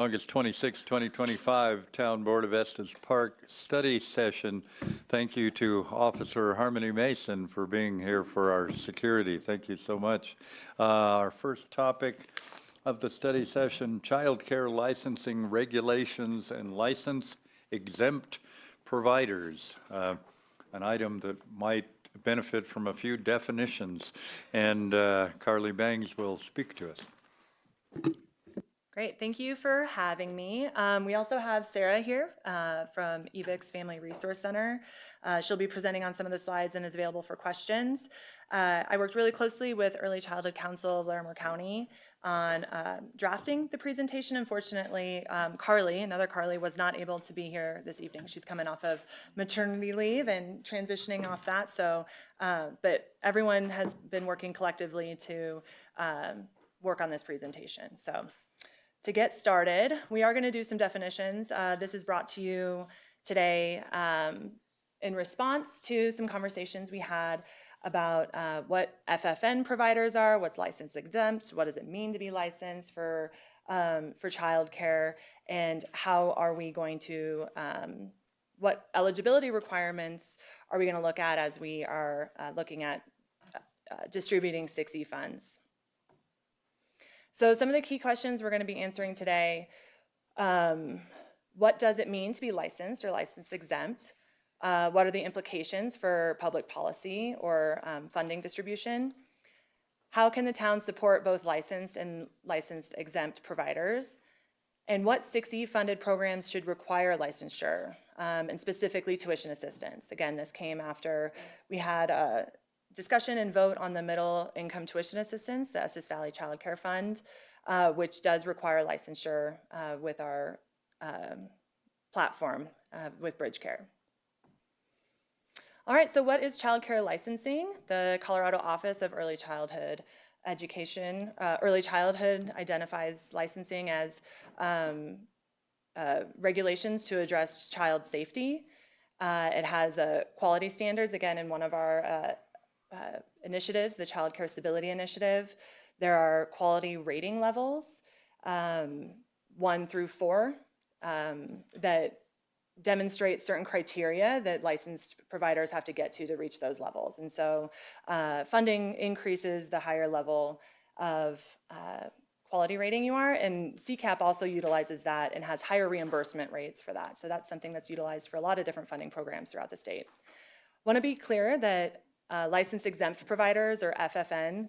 August 26, 2025, Town Board of Estes Park Study Session. Thank you to Officer Harmony Mason for being here for our security. Thank you so much. Our first topic of the study session, child care licensing regulations and license exempt providers. An item that might benefit from a few definitions. And Carly Bangs will speak to us. Great, thank you for having me. We also have Sarah here from EVIC's Family Resource Center. She'll be presenting on some of the slides and is available for questions. I worked really closely with Early Childhood Council of Larimer County on drafting the presentation. Unfortunately, Carly, another Carly, was not able to be here this evening. She's coming off of maternity leave and transitioning off that. So, but everyone has been working collectively to work on this presentation. So. To get started, we are going to do some definitions. This is brought to you today in response to some conversations we had about what FFN providers are, what's license exempt, what does it mean to be licensed for childcare, and how are we going to, what eligibility requirements are we going to look at as we are looking at distributing 6E funds. So some of the key questions we're going to be answering today, what does it mean to be licensed or license exempt? What are the implications for public policy or funding distribution? How can the town support both licensed and licensed exempt providers? And what 6E funded programs should require licensure, and specifically tuition assistance? Again, this came after we had a discussion and vote on the middle income tuition assistance, the Estes Valley Child Care Fund, which does require licensure with our platform with Bridge Care. All right, so what is child care licensing? The Colorado Office of Early Childhood Education, Early Childhood identifies licensing as regulations to address child safety. It has quality standards, again, in one of our initiatives, the Child Care Stability Initiative. There are quality rating levels, 1 through 4, that demonstrate certain criteria that licensed providers have to get to reach those levels. And so funding increases the higher level of quality rating you are, and CCAP also utilizes that and has higher reimbursement rates for that. So that's something that's utilized for a lot of different funding programs throughout the state. Want to be clear that license exempt providers, or FFN,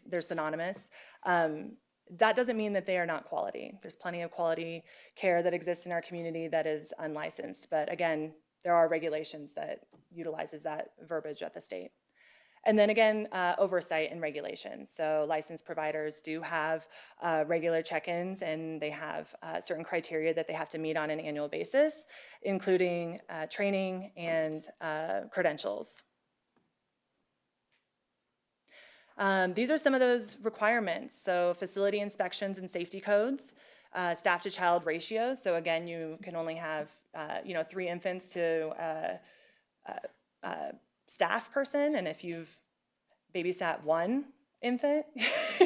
they're synonymous. That doesn't mean that they are not quality. There's plenty of quality care that exists in our community that is unlicensed, but again, there are regulations that utilizes that verbiage at the state. And then again, oversight and regulations. So licensed providers do have regular check-ins, and they have certain criteria that they have to meet on an annual basis, including training and credentials. These are some of those requirements. So facility inspections and safety codes, staff to child ratios. So again, you can only have 3 infants to staff person, and if you've babysat 1 infant,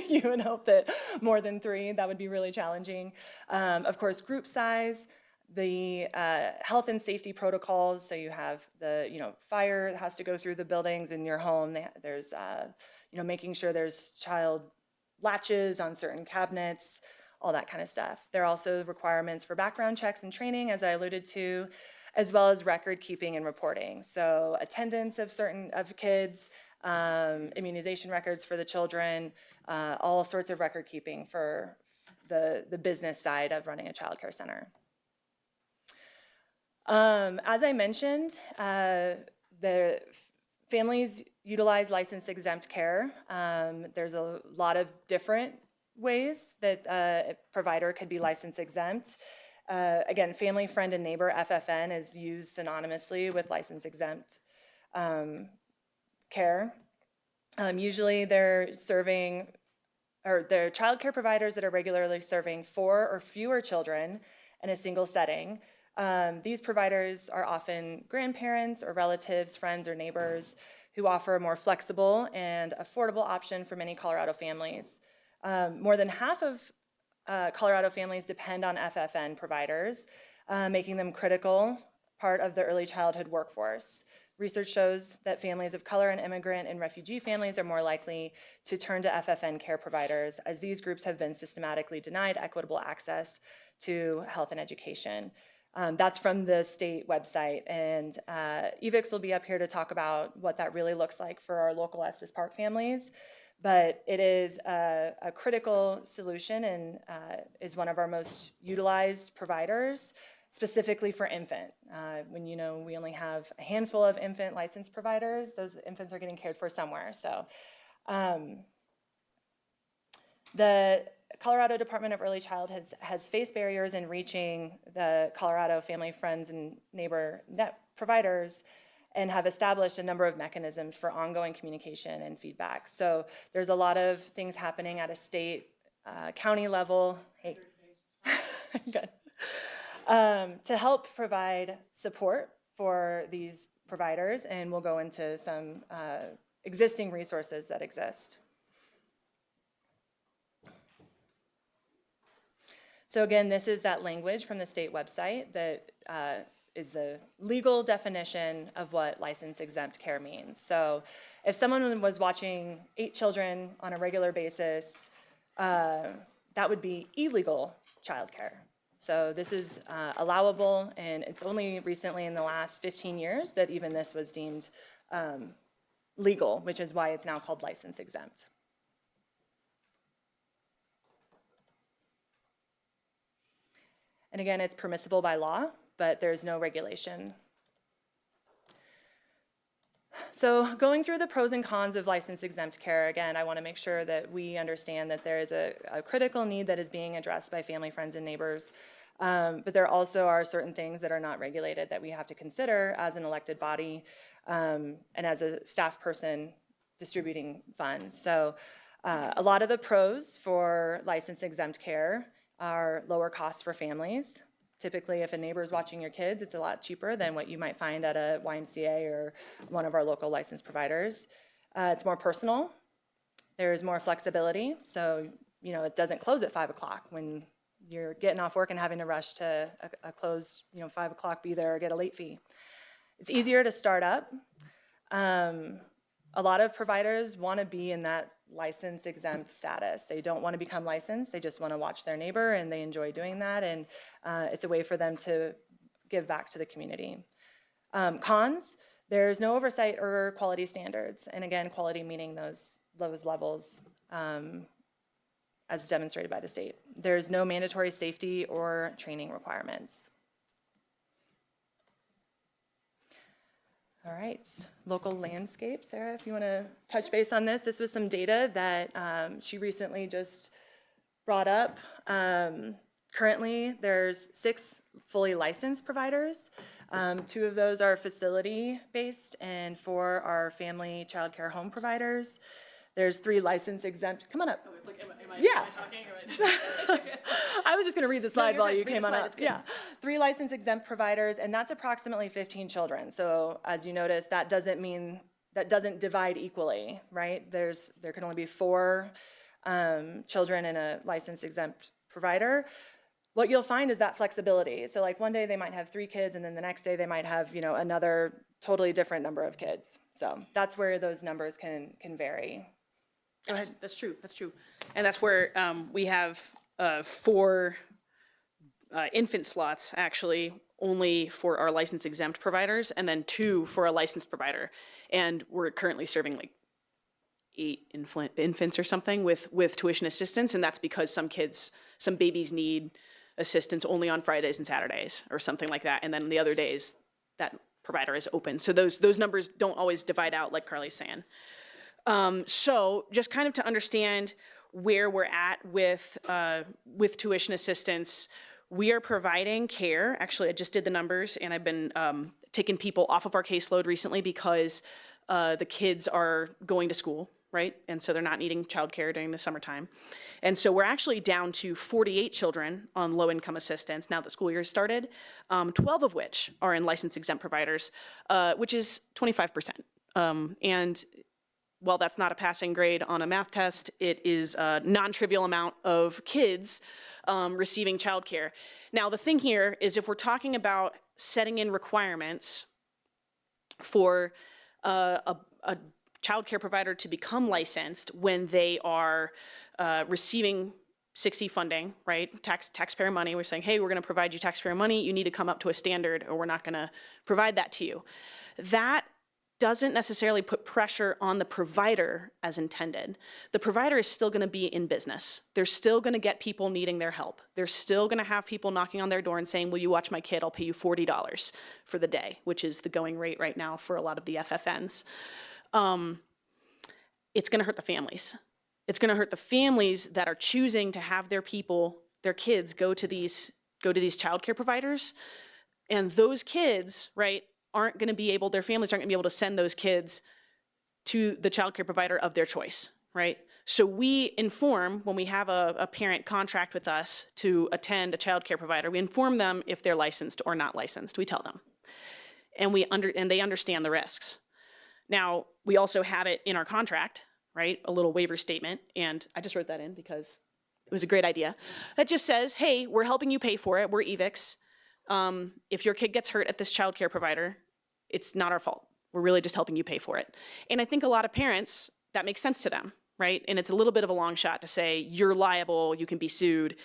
you would hope that more than 3, that would be really challenging. Of course, group size, the health and safety protocols. So you have the fire that has to go through the buildings in your home. There's making sure there's child latches on certain cabinets, all that kind of stuff. There are also requirements for background checks and training, as I alluded to, as well as record keeping and reporting. So attendance of kids, immunization records for the children, all sorts of record keeping for the business side of running a child care center. As I mentioned, the families utilize license exempt care. There's a lot of different ways that a provider could be license exempt. Again, family, friend, and neighbor, FFN, is used synonymously with license exempt care. Usually they're serving, or they're child care providers that are regularly serving 4 or fewer children in a single setting. These providers are often grandparents or relatives, friends, or neighbors who offer a more flexible and affordable option for many Colorado families. More than half of Colorado families depend on FFN providers, making them critical part of the early childhood workforce. Research shows that families of color and immigrant and refugee families are more likely to turn to FFN care providers, as these groups have been systematically denied equitable access to health and education. That's from the state website, and Evix will be up here to talk about what that really looks like for our local Estes Park families. But it is a critical solution and is one of our most utilized providers, specifically for infant. When we only have a handful of infant licensed providers, those infants are getting cared for somewhere. So the Colorado Department of Early Childhood has faced barriers in reaching the Colorado Family, Friends, and Neighbor net providers, and have established a number of mechanisms for ongoing communication and feedback. So there's a lot of things happening at a state, county level. Hey, good. To help provide support for these providers, and we'll go into some existing resources that exist. So again, this is that language from the state website that is the legal definition of what license exempt care means. So if someone was watching 8 children on a regular basis, that would be illegal childcare. So this is allowable, and it's only recently in the last 15 years that even this was deemed legal, which is why it's now called license exempt. And again, it's permissible by law, but there's no regulation. So going through the pros and cons of license exempt care, again, I want to make sure that we understand that there is a critical need that is being addressed by family, friends, and neighbors. But there also are certain things that are not regulated that we have to consider as an elected body and as a staff person distributing funds. So a lot of the pros for license exempt care are lower costs for families. Typically, if a neighbor is watching your kids, it's a lot cheaper than what you might find at a YMCA or one of our local licensed providers. It's more personal. There's more flexibility. So, it doesn't close at 5 o'clock when you're getting off work and having to rush to a closed, 5 o'clock, be there or get a late fee. It's easier to start up. A lot of providers want to be in that license exempt status. They don't want to become licensed. They just want to watch their neighbor, and they enjoy doing that. And it's a way for them to give back to the community. Cons, there's no oversight or quality standards. And again, quality meaning those levels as demonstrated by the state. There's no mandatory safety or training requirements. All right, local landscape. Sarah, if you want to touch base on this. This was some data that she recently just brought up. Currently, there's 6 fully licensed providers. 2 of those are facility-based, and 4 are family child care home providers. There's 3 license exempt. Come on up. Oh, it's like, am I talking? I was just going to read the slide while you Read came the on slide, up. it's good. Yeah, 3 license exempt providers, and that's approximately 15 children. So as you notice, that doesn't divide equally, right? There can only be 4 children in a license exempt provider. What you'll find is that flexibility. So like one day they might have 3 kids, and then the next day they might have another totally different number of kids. So that's where those numbers can vary. Go ahead. That's true. That's true. And that's where we have 4 infant slots actually only for our license exempt providers, and then 2 for a licensed provider. And we're currently serving like 8 infants or something with tuition assistance, and that's because some babies need assistance only on Fridays and Saturdays or something like that, and then the other days that provider is open. So those numbers don't always divide out like Carly's saying. So just kind of to understand where we're at with tuition assistance, we are providing care. Actually, I just did the numbers, and I've been taking people off of our caseload recently because the kids are going to school, right? And so they're not needing childcare during the summertime. And so we're actually down to 48 children on low-income assistance now that school year started, 12 of which are in license-exempt providers, which is 25%. And while that's not a passing grade on a math test, it is a non-trivial amount of kids receiving childcare. Now, the thing here is if we're talking about setting in requirements for a childcare provider to become licensed when they are receiving 6E funding, right? Taxpayer money. We're saying, hey, we're going to provide you taxpayer money. You need to come up to a standard, or we're not going to provide that to you. That doesn't necessarily put pressure on the provider as intended. The provider is still going to be in business. They're still going to get people needing their help. They're still going to have people knocking on their door and saying, will you watch my kid? I'll pay you $40 for the day, which is the going rate right now for a lot of the FFNs. It's going to hurt the families. It's going to hurt the families that are choosing to have their kids go to these childcare providers. And those kids, right, their families aren't gonna be able to send those kids to the childcare provider of their choice, right? So we inform, when we have a parent contract with us to attend a childcare provider, we inform them if they're licensed or not licensed. We tell them. And they understand the risks. Now, we also have it in our contract, right? A little waiver statement, and I just wrote that in because it was a great idea. That just says, hey, we're helping you pay for it. We're EVICs. If your kid gets hurt at this childcare provider, it's not our fault. We're really just helping you pay for it. And I think a lot of parents, that makes sense to them, right? And it's a little bit of a long shot to say, you're liable, you can be sued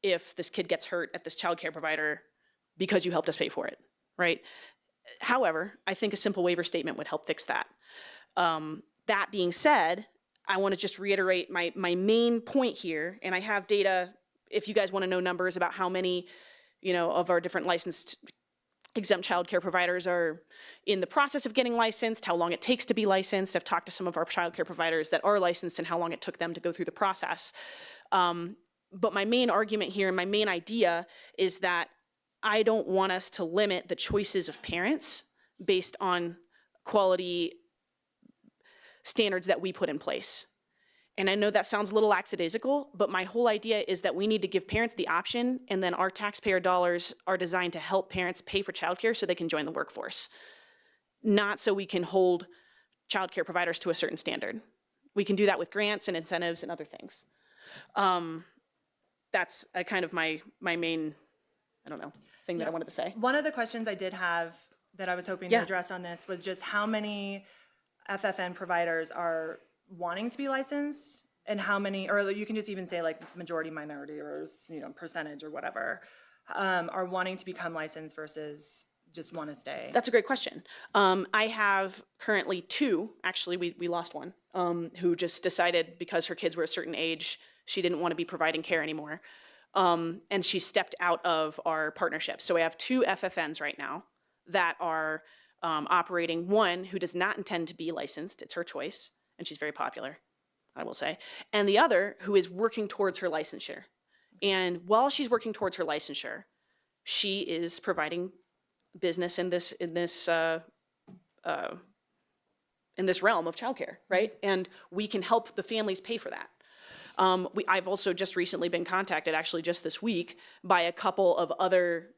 if this kid gets hurt at this childcare provider because you helped us pay for it, right? However, I think a simple waiver statement would help fix that. That being said, I want to just reiterate my main point here, and I have data, if you guys want to know numbers about how many of our different licensed exempt childcare providers are in the process of getting licensed, how long it takes to be licensed. I've talked to some of our childcare providers that are licensed and how long it took them to go through the process. But my main argument here and my main idea is that I don't want us to limit the choices of parents based on quality standards that we put in place. And I know that sounds a little lackadaisical, but my whole idea is that we need to give parents the option, and then our taxpayer dollars are designed to help parents pay for childcare so they can join the workforce. Not so we can hold childcare providers to a certain standard. We can do that with grants and incentives and other things. That's kind of my main, thing that I wanted to say. One of the questions I did have that I was hoping to address on this was just how many FFN providers are wanting to be licensed, and how many, or you can just even say like majority, minority, or percentage or whatever, are wanting to become licensed versus just want to stay? That's a great question. I have currently 2, actually we lost one, who just decided because her kids were a certain age, she didn't want to be providing care anymore. And she stepped out of our partnership. So I have 2 FFNs right now that are operating, one who does not intend to be licensed, it's her choice, and she's very popular, I will say, and the other who is working towards her licensure. And while she's working towards her licensure, she is providing business in this realm of childcare, right? And we can help the families pay for that. I've also just recently been contacted, actually just this week, by a couple of other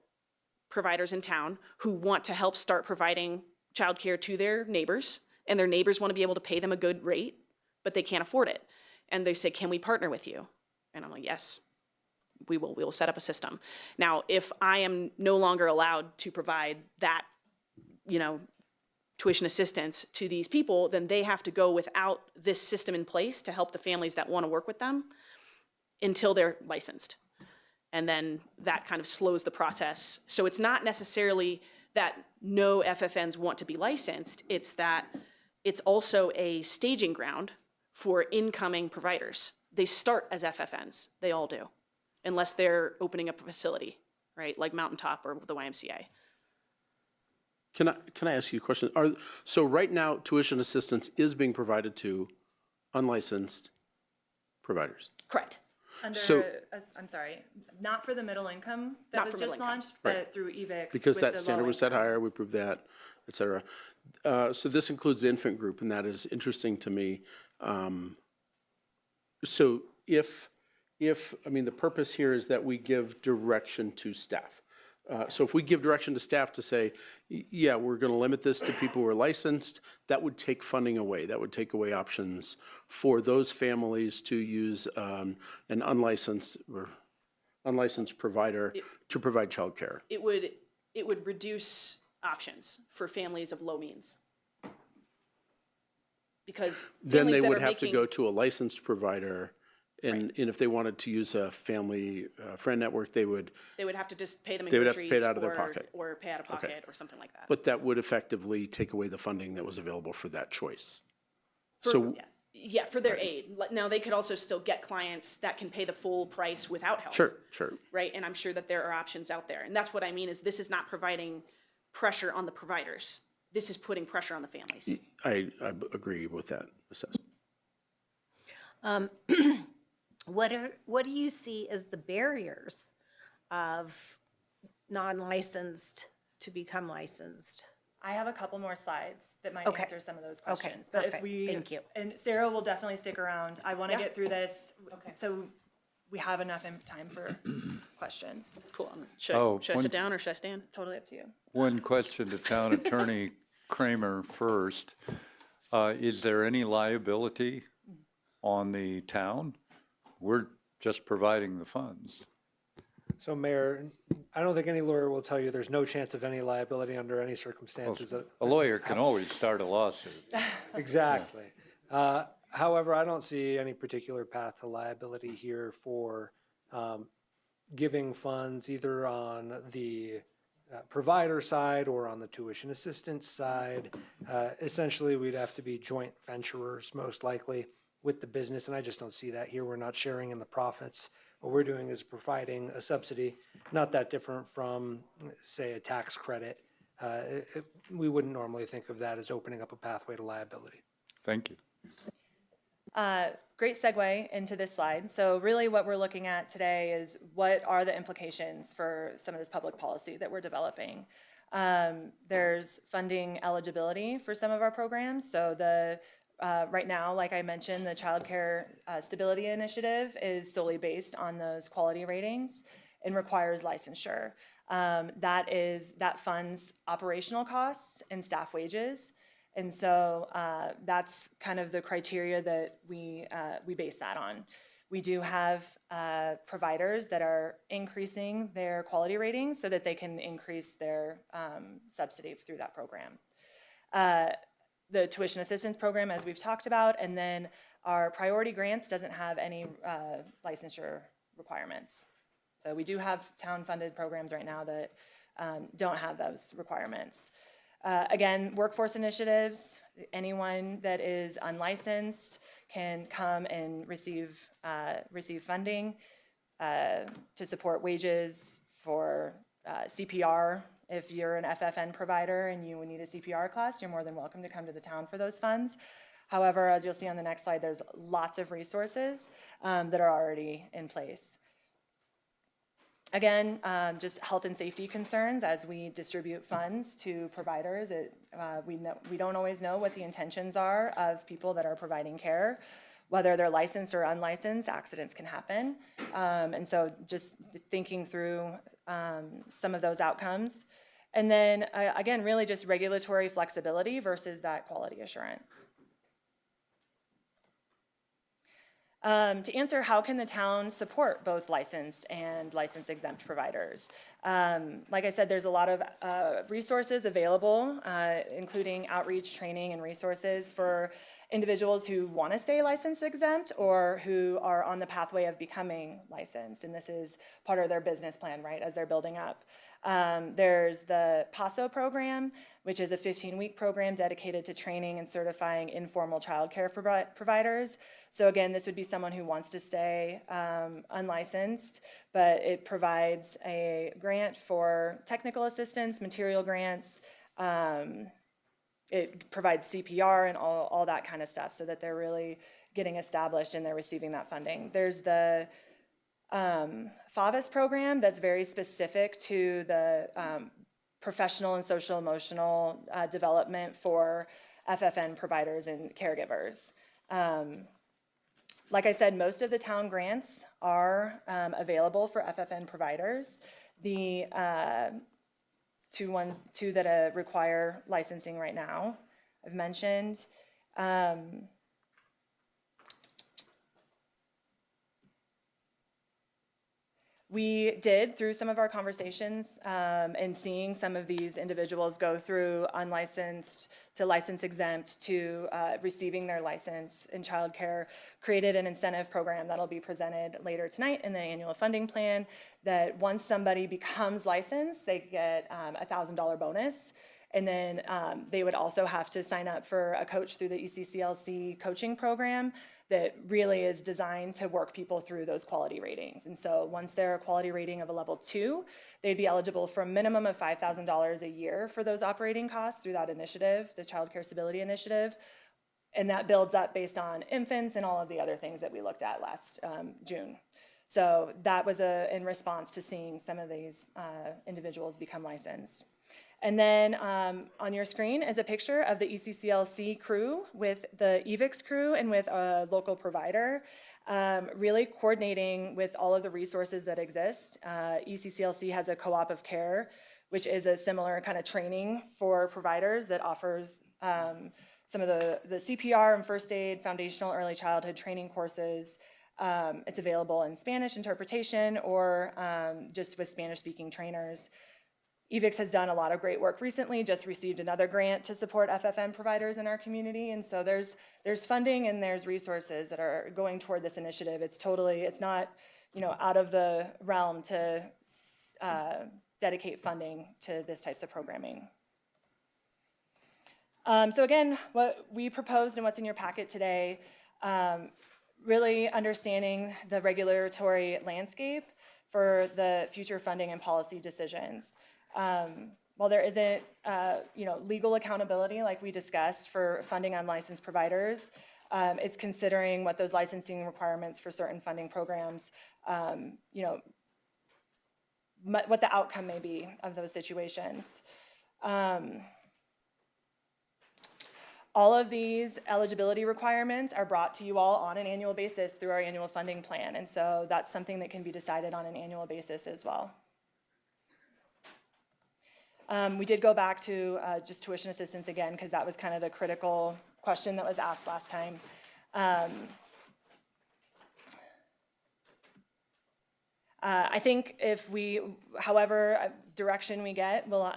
providers in town who want to help start providing childcare to their neighbors, and their neighbors want to be able to pay them a good rate, but they can't afford it. And they say, can we partner with you? And I'm like, yes, we will set up a system. Now, if I am no longer allowed to provide that, tuition assistance to these people, then they have to go without this system in place to help the families that want to work with them until they're licensed. And then that kind of slows the process. So it's not necessarily that no FFNs want to be licensed, it's that it's also a staging ground for incoming providers. They start as FFNs, they all do, unless they're opening up a facility, right, like Mountaintop or the YMCA. Can I ask you a question? So right now, tuition assistance is being provided to unlicensed providers? Correct. I'm sorry, not for the middle income that was just launched, Right. but through EVICs. Because with that the standard low was set income. higher, we proved that, et cetera. So this includes the infant group, and that is interesting to me. So the purpose here is that we give direction to staff. So if we give direction to staff to say, yeah, we're going to limit this to people who are licensed, that would take funding away. That would take away options for those families to use an unlicensed or unlicensed provider to provide childcare. It would reduce options for families of low means. Because Then families they that would are have to making, go to a licensed provider, and if they wanted to use a family friend network, they would, have to just pay them in They would have to groceries pay it out of their pocket. or pay out of pocket or something like that. but that would effectively take away the funding that was available for that choice. So, Yes. Yeah, for their aid. Now, they could also still get clients that can pay the full price without help. sure. Right? And I'm sure that there are options out there. And that's what I mean is this is not providing pressure on the providers. This is putting pressure on the families. I agree with that assessment. What do you see as the barriers of non-licensed to become licensed? I have a couple more slides that might Okay. answer some of those Okay, questions. But if perfect. we, Thank you. and Sarah will definitely stick around. I want to Yeah. get through this, so we have enough time for questions. Cool. Should Oh, I one- sit down or should I stand? Totally up to you. One question to Town Attorney Kramer first. Is there any liability on the town? We're just providing the funds. So Mayor, I don't think any lawyer will tell you there's no chance of any liability under any circumstances. A lawyer can always start a lawsuit. Exactly. However, I don't see any particular path to liability here for giving funds either on the provider side or on the tuition assistance side. Essentially, we'd have to be joint venturers most likely with the business, and I just don't see that here. We're not sharing in the profits. What we're doing is providing a subsidy, not that different from, say, a tax credit. We wouldn't normally think of that as opening up a pathway to liability. Thank you. Great segue into this slide. So really what we're looking at today is what are the implications for some of this public policy that we're developing. There's funding eligibility for some of our programs. So right now, like I mentioned, the Child Care Stability Initiative is solely based on those quality ratings and requires licensure. That funds operational costs and staff wages. And so that's kind of the criteria that we base that on. We do have providers that are increasing their quality ratings so that they can increase their subsidy through that program. The tuition assistance program, as we've talked about, and then our priority grants doesn't have any licensure requirements. So we do have town-funded programs right now that don't have those requirements. Again, workforce initiatives, anyone that is unlicensed can come and receive funding to support wages for CPR. If you're an FFN provider and you need a CPR class, you're more than welcome to come to the town for those funds. However, as you'll see on the next slide, there's lots of resources that are already in place. Again, just health and safety concerns as we distribute funds to providers. We don't always know what the intentions are of people that are providing care. Whether they're licensed or unlicensed, accidents can happen. And so just thinking through some of those outcomes. And then, again, really just regulatory flexibility versus that quality assurance. To answer how can the town support both licensed and licensed exempt providers? Like I said, there's a lot of resources available, including outreach, training, and resources for individuals who want to stay licensed exempt or who are on the pathway of becoming licensed. And this is part of their business plan, right, as they're building up. There's the PASO program, which is a 15-week program dedicated to training and certifying informal childcare providers. So again, this would be someone who wants to stay unlicensed, but it provides a grant for technical assistance, material grants. It provides CPR and all that kind of stuff so that they're really getting established and they're receiving that funding. There's the FAVIS program that's very specific to the professional and social emotional development for FFN providers and caregivers. Like I said, most of the town grants are available for FFN providers. The two that require licensing right now, I've mentioned. We did, through some of our conversations and seeing some of these individuals go through unlicensed to license exempt to receiving their license in childcare, created an incentive program that'll be presented later tonight in the annual funding plan, that once somebody becomes licensed, they get a $1,000 bonus. And then they would also have to sign up for a coach through the ECCLC coaching program that really is designed to work people through those quality ratings. And so once they're a quality rating of a level 2, they'd be eligible for a minimum of $5,000 a year for those operating costs through that initiative, the Child Care Stability Initiative. And that builds up based on infants and all of the other things that we looked at last June. So that was in response to seeing some of these individuals become licensed. And then on your screen is a picture of the ECCLC crew with the EVIX crew and with a local provider, really coordinating with all of the resources that exist. ECCLC has a co-op of care, which is a similar kind of training for providers that offers some of the CPR and first aid, foundational early childhood training courses. It's available in Spanish interpretation or just with Spanish-speaking trainers. EVIX has done a lot of great work recently, just received another grant to support FFM providers in our community. And so there's funding and there's resources that are going toward this initiative. It's not, out of the realm to dedicate funding to this types of programming. So again, what we proposed and what's in your packet today, really understanding the regulatory landscape for the future funding and policy decisions. While there isn't, legal accountability like we discussed for funding unlicensed providers, it's considering what those licensing requirements for certain funding programs, what the outcome may be of those situations. All of these eligibility requirements are brought to you all on an annual basis through our annual funding plan, and so that's something that can be decided on an annual basis as well. We did go back to just tuition assistance again, because that was kind of the critical question that was asked last time. I think however direction we get, we'll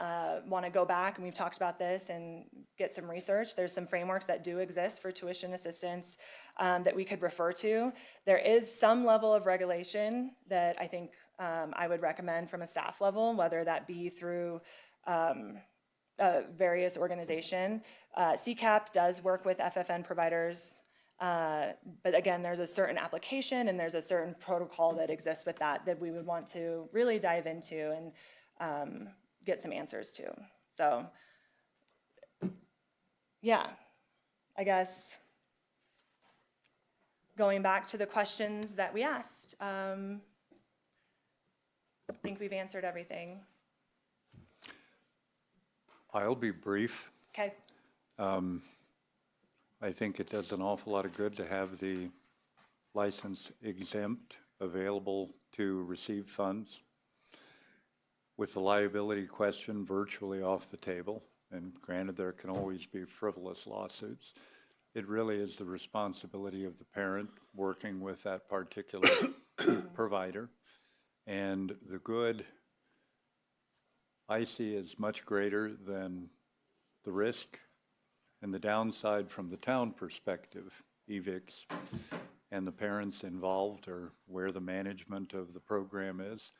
want to go back, and we've talked about this, and get some research. There's some frameworks that do exist for tuition assistance that we could refer to. There is some level of regulation that I think I would recommend from a staff level, whether that be through various organization. CCAP does work with FFN providers, but again, there's a certain application and there's a certain protocol that exists with that we would want to really dive into and get some answers to. So, yeah, I guess going back to the questions that we asked, I think we've answered everything. I'll be brief. Okay. I think it does an awful lot of good to have the license exempt available to receive funds, with the liability question virtually off the table. And granted, there can always be frivolous lawsuits. It really is the responsibility of the parent working with that particular provider. And the good I see is much greater than the risk, and the downside from the town perspective, EVIX, and the parents involved, or where the management of the program is.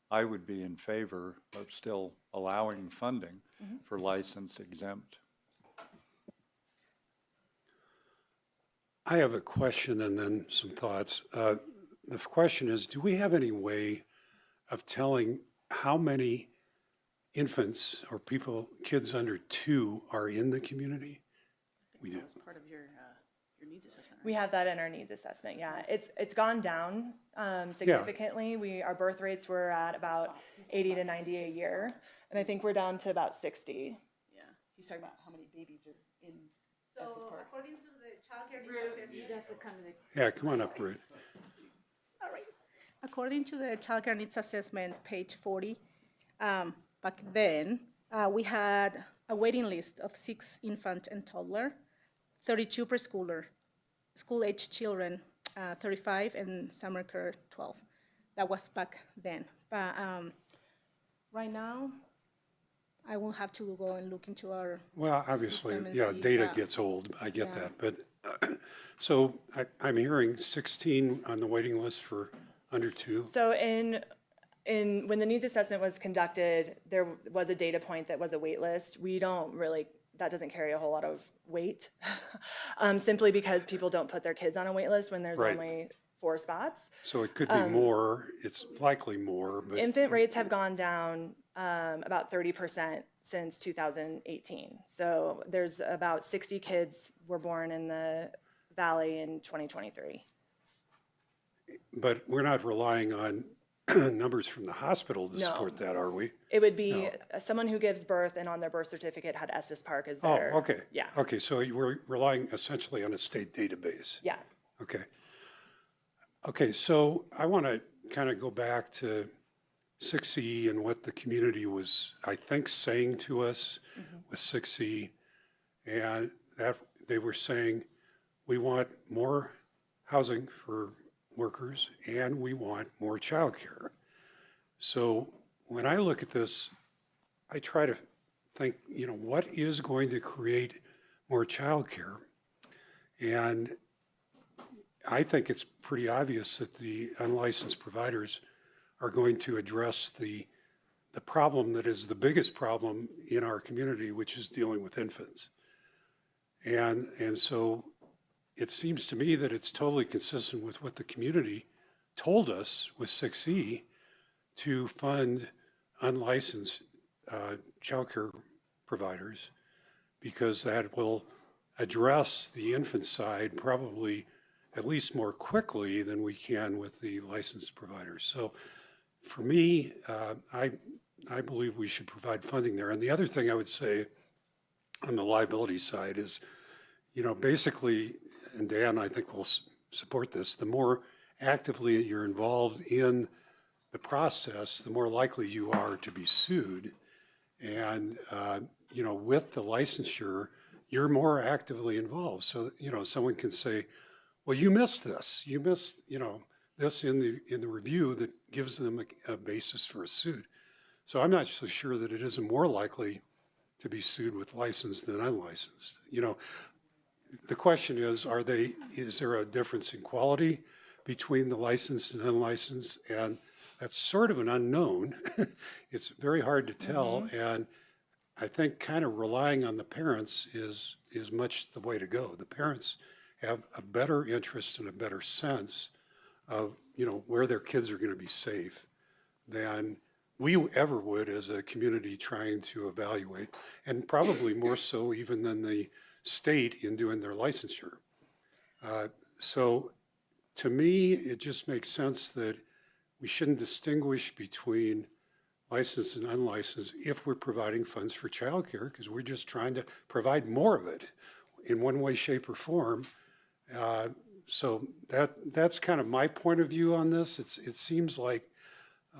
I would be in favor of still allowing funding for license exempt. I have a question and then some thoughts. The question is, do we have any way of telling how many infants or kids under 2 are in the community? We do. That was part of your needs assessment, right? We have that in our needs assessment, yeah. It's gone down significantly. Our birth rates were at about 80 to 90 a year, and I think we're down to about 60. Yeah, he's talking about how many babies are in Estes Park. According to the child care needs assessment. Yeah, come on up, Ruth. All right. According to the child care needs assessment, page 40, back then, we had a waiting list of 6 infant and toddler, 32 preschooler, school-age children, 35, and summer care, 12. That was back then. But right now, I will have to go and look into our, Well, obviously, system and yeah, see, data but- gets old, I get Yeah. that, but, so I'm hearing 16 on the waiting list for under two. So when the needs assessment was conducted, there was a data point that was a wait list. We don't really, that doesn't carry a whole lot of weight, simply because people don't put their kids on a wait list when there's Right. only 4 spots. So it could be more, it's likely more, but, Infant rates have gone down about 30% since 2018. So there's about 60 kids were born in the valley in 2023. but we're not relying on numbers from the hospital to No. support that, are we? It would be someone who gives birth and on their birth certificate had Estes Park as Oh, their. okay. Yeah, Okay, so we're relying essentially on a state database. yeah. Okay. Okay, so I want to kind of go back to 6E and what the community was, I think, saying to us with 6E. And that they were saying, we want more housing for workers and we want more childcare. So when I look at this, I try to think, what is going to create more childcare? And I think it's pretty obvious that the unlicensed providers are going to address the problem that is the biggest problem in our community, which is dealing with infants. And so it seems to me that it's totally consistent with what the community told us with 6E to fund unlicensed childcare providers, because that will address the infant side probably at least more quickly than we can with the licensed providers. So for me, I believe we should provide funding there. And the other thing I would say on the liability side is, basically, and Dan, I think will support this, the more actively you're involved in the process, the more likely you are to be sued. And, with the licensure, you're more actively involved. So, someone can say, well, you missed this. You missed, this in the review that gives them a basis for a suit. So I'm not so sure that it isn't more likely to be sued with licensed than unlicensed. The question is there a difference in quality between the licensed and unlicensed? And that's sort of an unknown. It's very hard to tell. And I think kind of relying on the parents is much the way to go. The parents have a better interest and a better sense of, where their kids are going to be safe than we ever would as a community trying to evaluate, and probably more so even than the state in doing their licensure. So to me, it just makes sense that we shouldn't distinguish between licensed and unlicensed if we're providing funds for childcare, because we're just trying to provide more of it in one way, shape, or form. So that's kind of my point of view on this. It seems like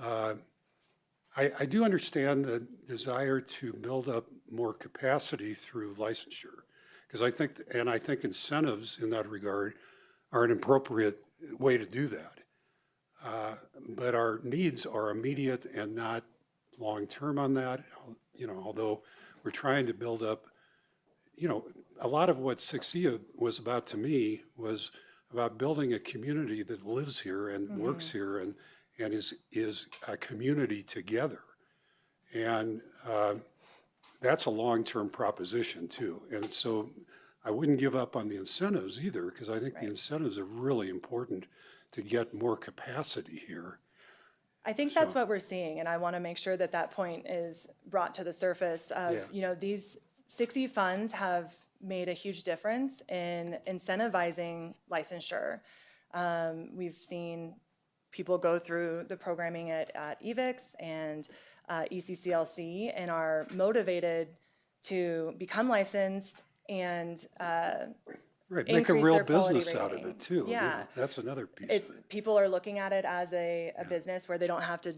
I do understand the desire to build up more capacity through licensure, because I think incentives in that regard are an appropriate way to do that. But our needs are immediate and not long-term on that, although we're trying to build up, a lot of what 6E was about to me was about building a community that lives here and works here and is a community together. And that's a long-term proposition too. And so I wouldn't give up on the incentives either, because I think the incentives are really important to get more capacity here. I think that's what we're seeing, and I want to make sure that that point is brought to the surface of, these 6E funds have made a huge difference in incentivizing licensure. We've seen people go through the programming at EVIX and ECCLC and are motivated to become licensed and Right, make a increase real their quality business out of rating. it too. Yeah. That's another piece It's of it. people are looking at it as a business where they don't have to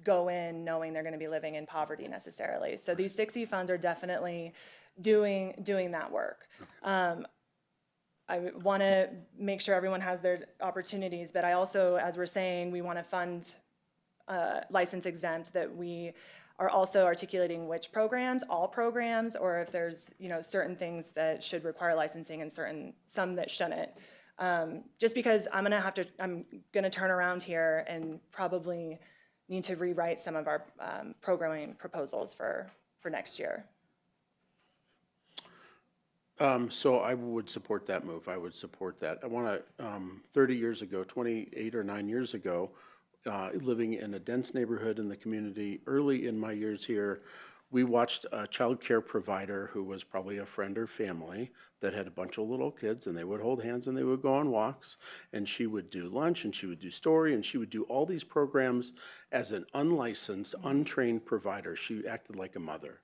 go in knowing they're going to be living in poverty necessarily. So these 6E funds are definitely doing that work. I I want to make sure everyone has their opportunities, but I also, as we're saying, we want to fund license exempt, that we are also articulating which programs, all programs, or if there's, certain things that should require licensing and some that shouldn't. Just because I'm gonna turn around here and probably need to rewrite some of our programming proposals for next year. So I would support that move. I would support that. I want to, 30 years ago, 28 or 9 years ago, living in a dense neighborhood in the community, early in my years here, we watched a child care provider who was probably a friend or family that had a bunch of little kids, and they would hold hands and they would go on walks, and she would do lunch and she would do story and she would do all these programs as an unlicensed, untrained provider. She acted like a mother.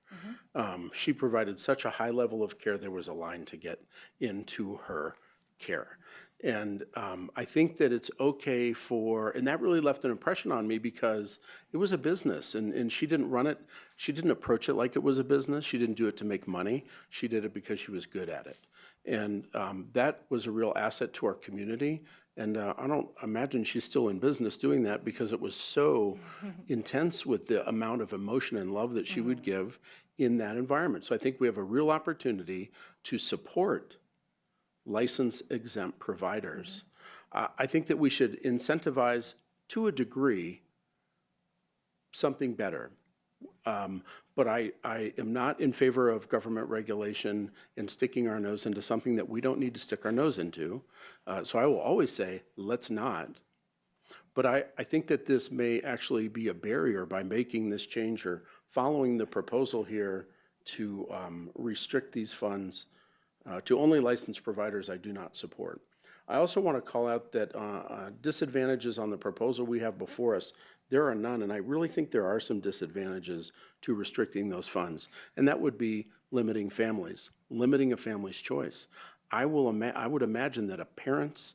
She provided such a high level of care, there was a line to get into her care. And I think that it's okay and that really left an impression on me because it was a business, and she didn't run it, she didn't approach it like it was a business, she didn't do it to make money, she did it because she was good at it. And that was a real asset to our community, and I don't imagine she's still in business doing that because it was so intense with the amount of emotion and love that she would give in that environment. So I think we have a real opportunity to support license exempt providers. I think that we should incentivize, to a degree, something better. But I am not in favor of government regulation and sticking our nose into something that we don't need to stick our nose into. So I will always say, let's not. But I think that this may actually be a barrier by making this change or following the proposal here to restrict these funds to only licensed providers. I do not support. I also want to call out that disadvantages on the proposal we have before us, there are none, and I really think there are some disadvantages to restricting those funds, and that would be limiting families, limiting a family's choice. I would imagine that a parent's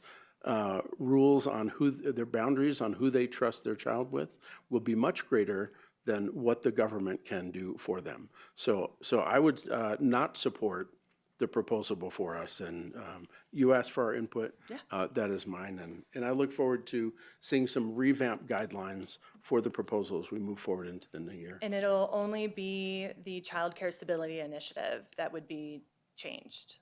rules on their boundaries on who they trust their child with will be much greater than what the government can do for them. So I would not support the proposal before us, and you asked for our input. That is mine, and I look forward to seeing some revamped guidelines for the proposal as we move forward into the new year. And it'll only be the Child Care Stability Initiative that would be changed.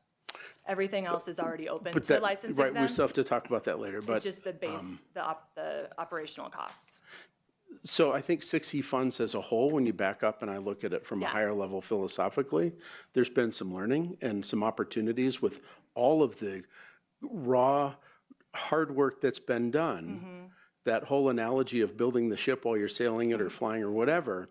Everything else is already open to license right, exempt. we still have to talk about that later, but It's just the base, the operational costs. so I think 6E funds as a whole, when you back up and I look at it from a higher level philosophically, there's been some learning and some opportunities with all of the raw hard work that's been done. That whole analogy of building the ship while you're sailing it or flying or whatever,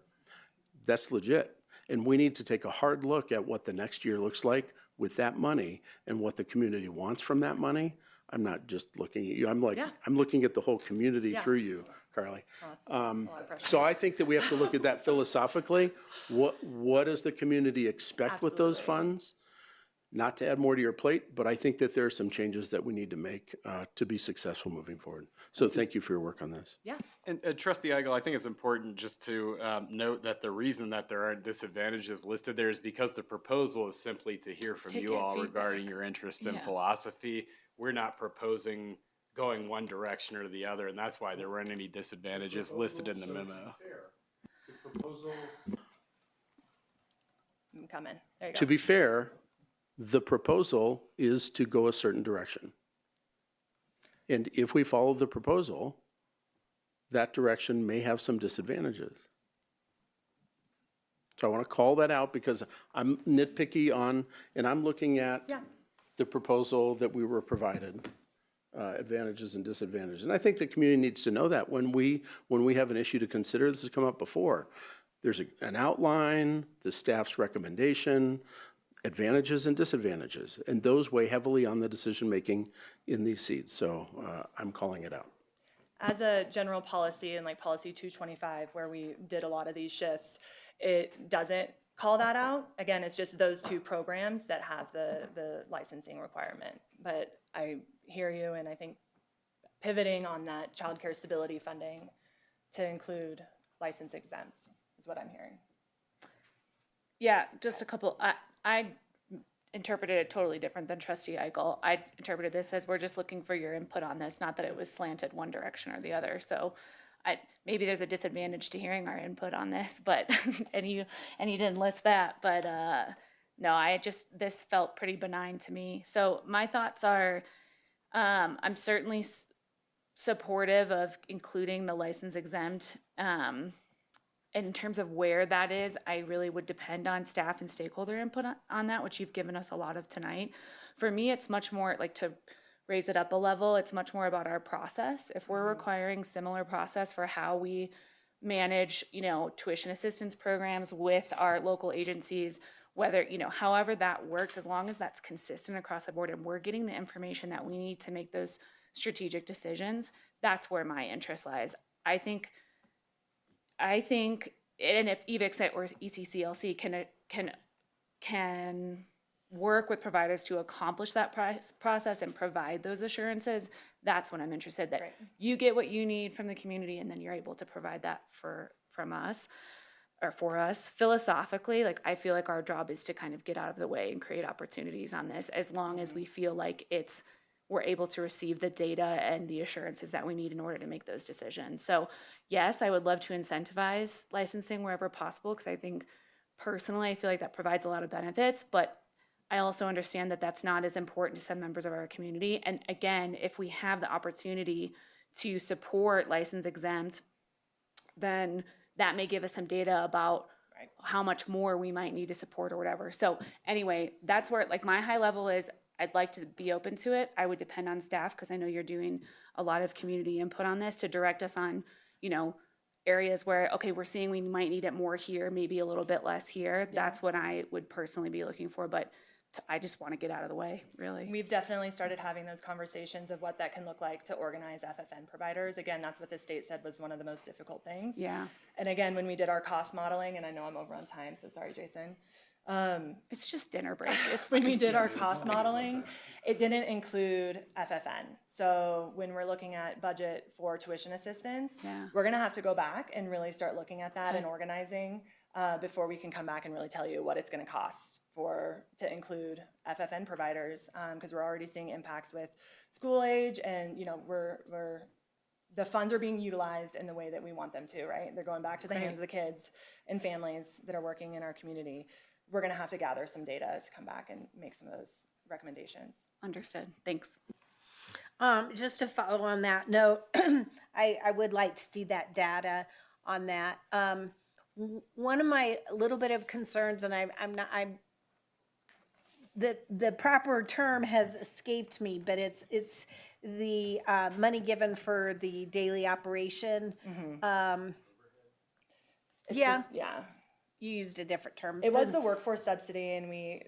that's legit. And we need to take a hard look at what the next year looks like with that money and what the community wants from that money. I'm not just looking at you. I'm looking at the whole community through you, Carly. So I think that we have to look at that philosophically. What does the community expect with those funds? Not to add more to your plate, but I think that there are some changes that we need to make to be successful moving forward. So thank you for your work on this. Yeah. And Trustee Eigel, I think it's important just to note that the reason that there aren't disadvantages listed there is because the proposal is simply to hear from you all regarding your interest in philosophy. We're not proposing going one direction or the other, and that's why there weren't any disadvantages listed in the memo. The proposal, I'm coming. There you go. to be fair, the proposal is to go a certain direction. And if we follow the proposal, that direction may have some disadvantages. So I want to call that out because I'm nitpicky on, and I'm looking at the proposal that we were provided, advantages and disadvantages. And I think the community needs to know that when we have an issue to consider. This has come up before. There's an outline, the staff's recommendation, advantages and disadvantages, and those weigh heavily on the decision-making in these seats. So I'm calling it out. As a general policy, and like policy 225, where we did a lot of these shifts, it doesn't call that out. Again, it's just those two programs that have the licensing requirement. But I hear you, and I think pivoting on that child care stability funding to include license exempt is what I'm hearing. Yeah, just a couple. I interpreted it totally different than Trustee Eichel. I interpreted this as we're just looking for your input on this, not that it was slanted one direction or the other. So maybe there's a disadvantage to hearing our input on this, but, and you didn't list that, but, no, this felt pretty benign to me. So my thoughts are, I'm certainly supportive of including the license exempt. In terms of where that is, I really would depend on staff and stakeholder input on that, which you've given us a lot of tonight. For me, it's much more like, to raise it up a level, it's much more about our process. If we're requiring similar process for how we manage, tuition assistance programs with our local agencies, whether, however that works, as long as that's consistent across the board and we're getting the information that we need to make those strategic decisions, that's where my interest lies. I think, and if EVICS or ECCLC can work with providers to accomplish that process and provide those assurances, that's when I'm interested, that you get what you need from the community and then you're able to provide that from us or for us. Philosophically, like, I feel like our job is to kind of get out of the way and create opportunities on this, as long as we feel like we're able to receive the data and the assurances that we need in order to make those decisions. So yes, I would love to incentivize licensing wherever possible, because I think personally, I feel like that provides a lot of benefits, but I also understand that that's not as important to some members of our community. And again, if we have the opportunity to support license exempt, then that may give us some data about how much more we might need to support or whatever. So anyway, that's where, like, my high level is, I'd like to be open to it. I would depend on staff, because I know you're doing a lot of community input on this, to direct us on, areas where, okay, we're seeing we might need it more here, maybe a little bit less here. Yeah. That's what I would personally be looking for, but I just want to get out of the way, really. We've definitely started having those conversations of what that can look like to organize FFN providers. Again, that's what the state said was one of the most difficult things. Yeah. And again, when we did our cost modeling, and I know I'm over on time, so sorry, Jason. It's just dinner break. It's when we did our cost modeling, it didn't include FFN. So when we're looking at budget for tuition assistance, we're going to have to go back and really start looking at that and organizing before we can come back and really tell you what it's going to cost to include FFN providers, because we're already seeing impacts with school age, and the funds are being utilized in the way that we want them to, right? They're going back to the hands of the kids and families that are working in our community. We're going to have to gather some data to come back and make some of those recommendations. Understood. Thanks. Just to follow on that note, I would like to see that data on that. One of my little bit of concerns, and the proper term has escaped me, but it's the money given for the daily operation. Mm-hmm. Yeah. Yeah. You used a different term. It was the workforce subsidy, and we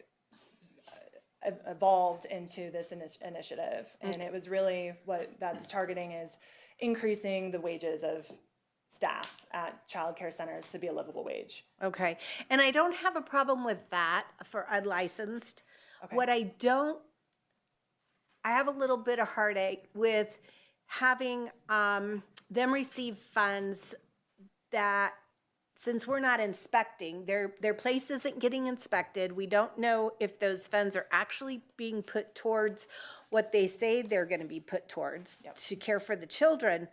evolved into this initiative. And it was really, what that's targeting is increasing the wages of staff at child care centers to be a livable wage. Okay. And I don't have a problem with that for unlicensed. Okay. What I have a little bit of heartache with having them receive funds that, since we're not inspecting, their place isn't getting inspected. We don't know if those funds are actually being put towards what they say they're going to be put towards to care for the children.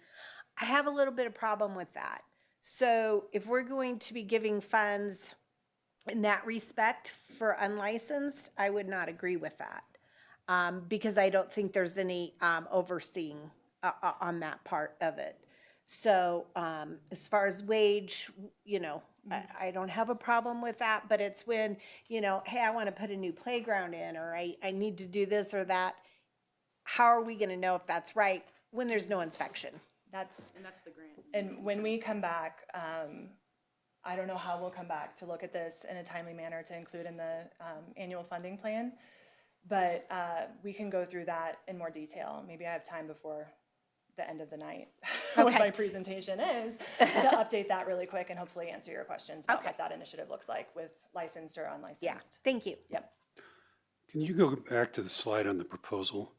I have a little bit of problem with that. So if we're going to be giving funds in that respect for unlicensed, I would not agree with that, because I don't think there's any overseeing on that part of it. So as far as wage, I don't have a problem with that, but it's when, hey, I want to put a new playground in, or I need to do this or that. How are we going to know if that's right when there's no inspection? That's the grant. And when we come back, I don't know how we'll come back to look at this in a timely manner to include in the annual funding plan, but we can go through that in more detail. Maybe I have time before the end of the night what my presentation is to update that really quick and hopefully answer your questions about what that initiative looks like with licensed or unlicensed. Yeah, thank you. Yep. Can you go back to the slide on the proposal?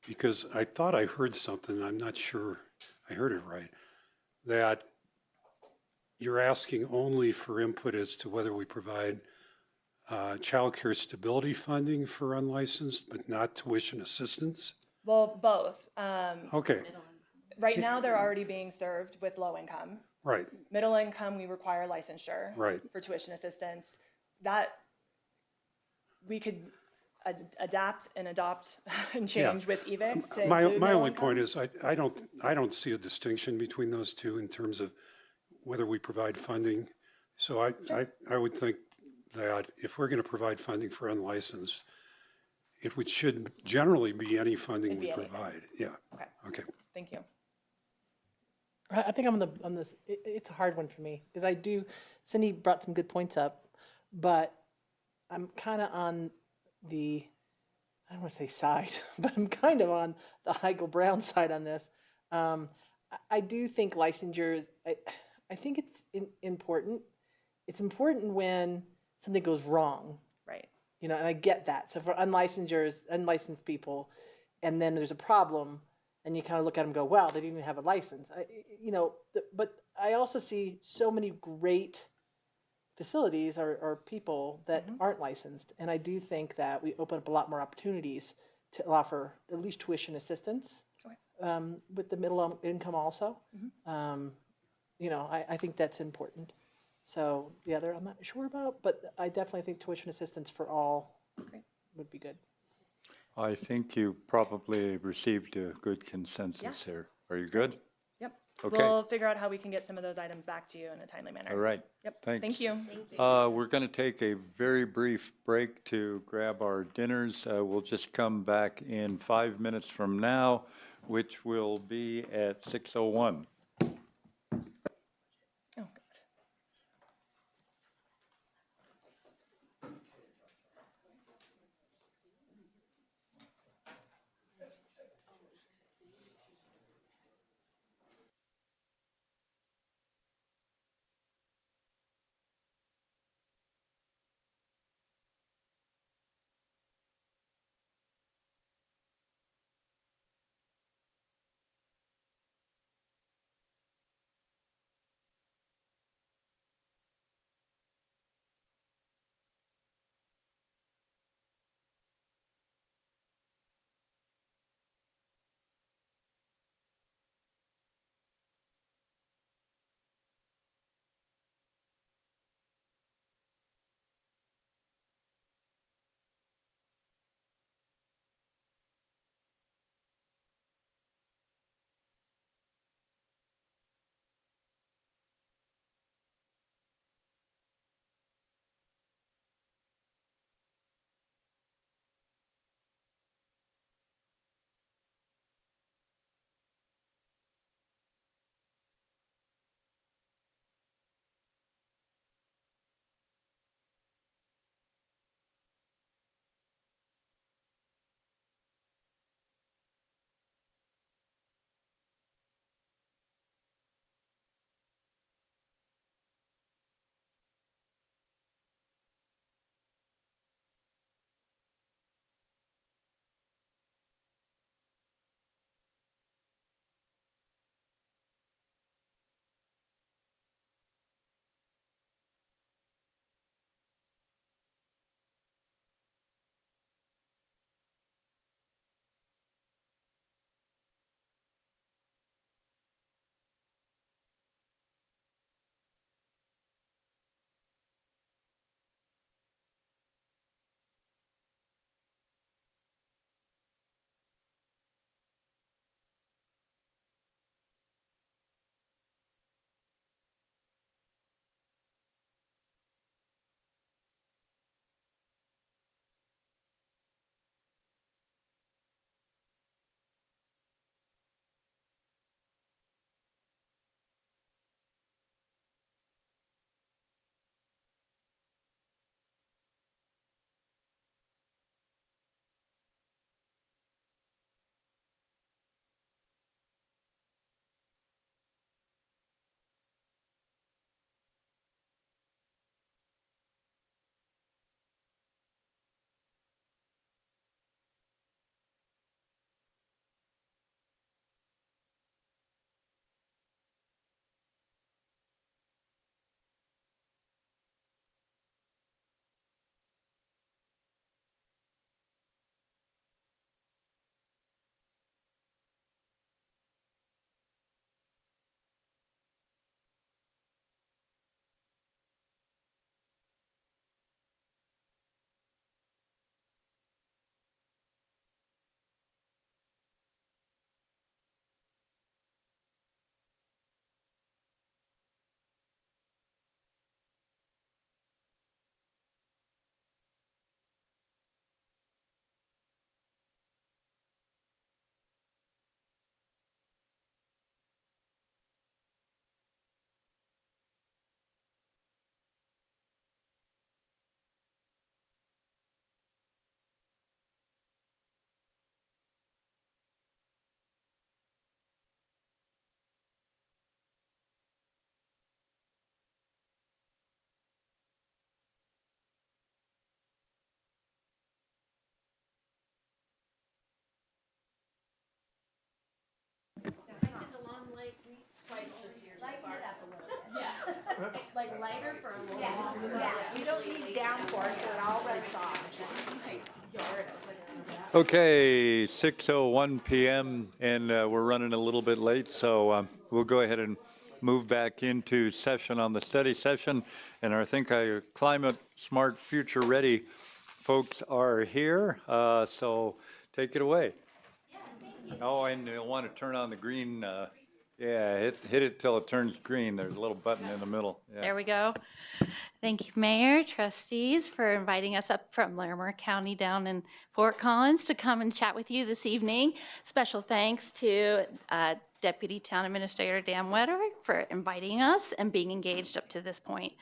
Because I thought I heard something, I'm not sure I heard it right, that you're asking only for input as to whether we provide childcare stability funding for unlicensed, but not tuition assistance? Well, both. Okay, Right now, they're already being served with low income. right, Middle income, we require licensure Right. for tuition assistance. That we could adapt and adopt and change with EVICs to My, include my middle only income. point is, I don't see a distinction between those two in terms of whether we provide funding. So I would think that if we're going to provide funding for unlicensed, should generally be any funding It'd we be anything. provide. Yeah, Okay, okay. thank you. I think I'm on this, it's a hard one for me, because Cindy brought some good points up, but I'm kind of on the, I don't want to say side, but I'm kind of on the Heigl Brown side on this. I do think licensure, I think it's important. It's important when something goes wrong, Right. and I get that. So for unlicensed people, and then there's a problem, and you kind of look at them and go, well, they didn't even have a license. But I also see so many great facilities or people that aren't licensed. And I do think that we open up a lot more opportunities to offer at least tuition assistance with the middle income also. I think that's important. So the other I'm not sure about, but I definitely think tuition assistance for all would be good. I think you probably received a good consensus here. Are you good? Yep. Okay. We'll figure out how we can get some of those items back to you in a timely manner. All right. Yep. Thanks. Thank you. We're going to take a very brief break to grab our dinners. We'll just come back in 5 minutes from now, which will be at 6:01. Like lighter for a little while. Yeah, you don't need downpour, so it all runs off. Okay, 6:01 PM, and we're running a little bit late, so we'll go ahead and move back into session on the study session. And I think our Climate Smart Future Ready folks are here, so take it away. Yeah, thank you. Oh, and you'll want to turn on the green, yeah, hit it till it turns green. There's a little button in the middle. Yeah. There we go. Thank you, Mayor, trustees, for inviting us up from Larimer County down in Fort Collins to come and chat with you this evening. Special thanks to Deputy Town Administrator Dan Wetter for inviting us and being engaged up to this point.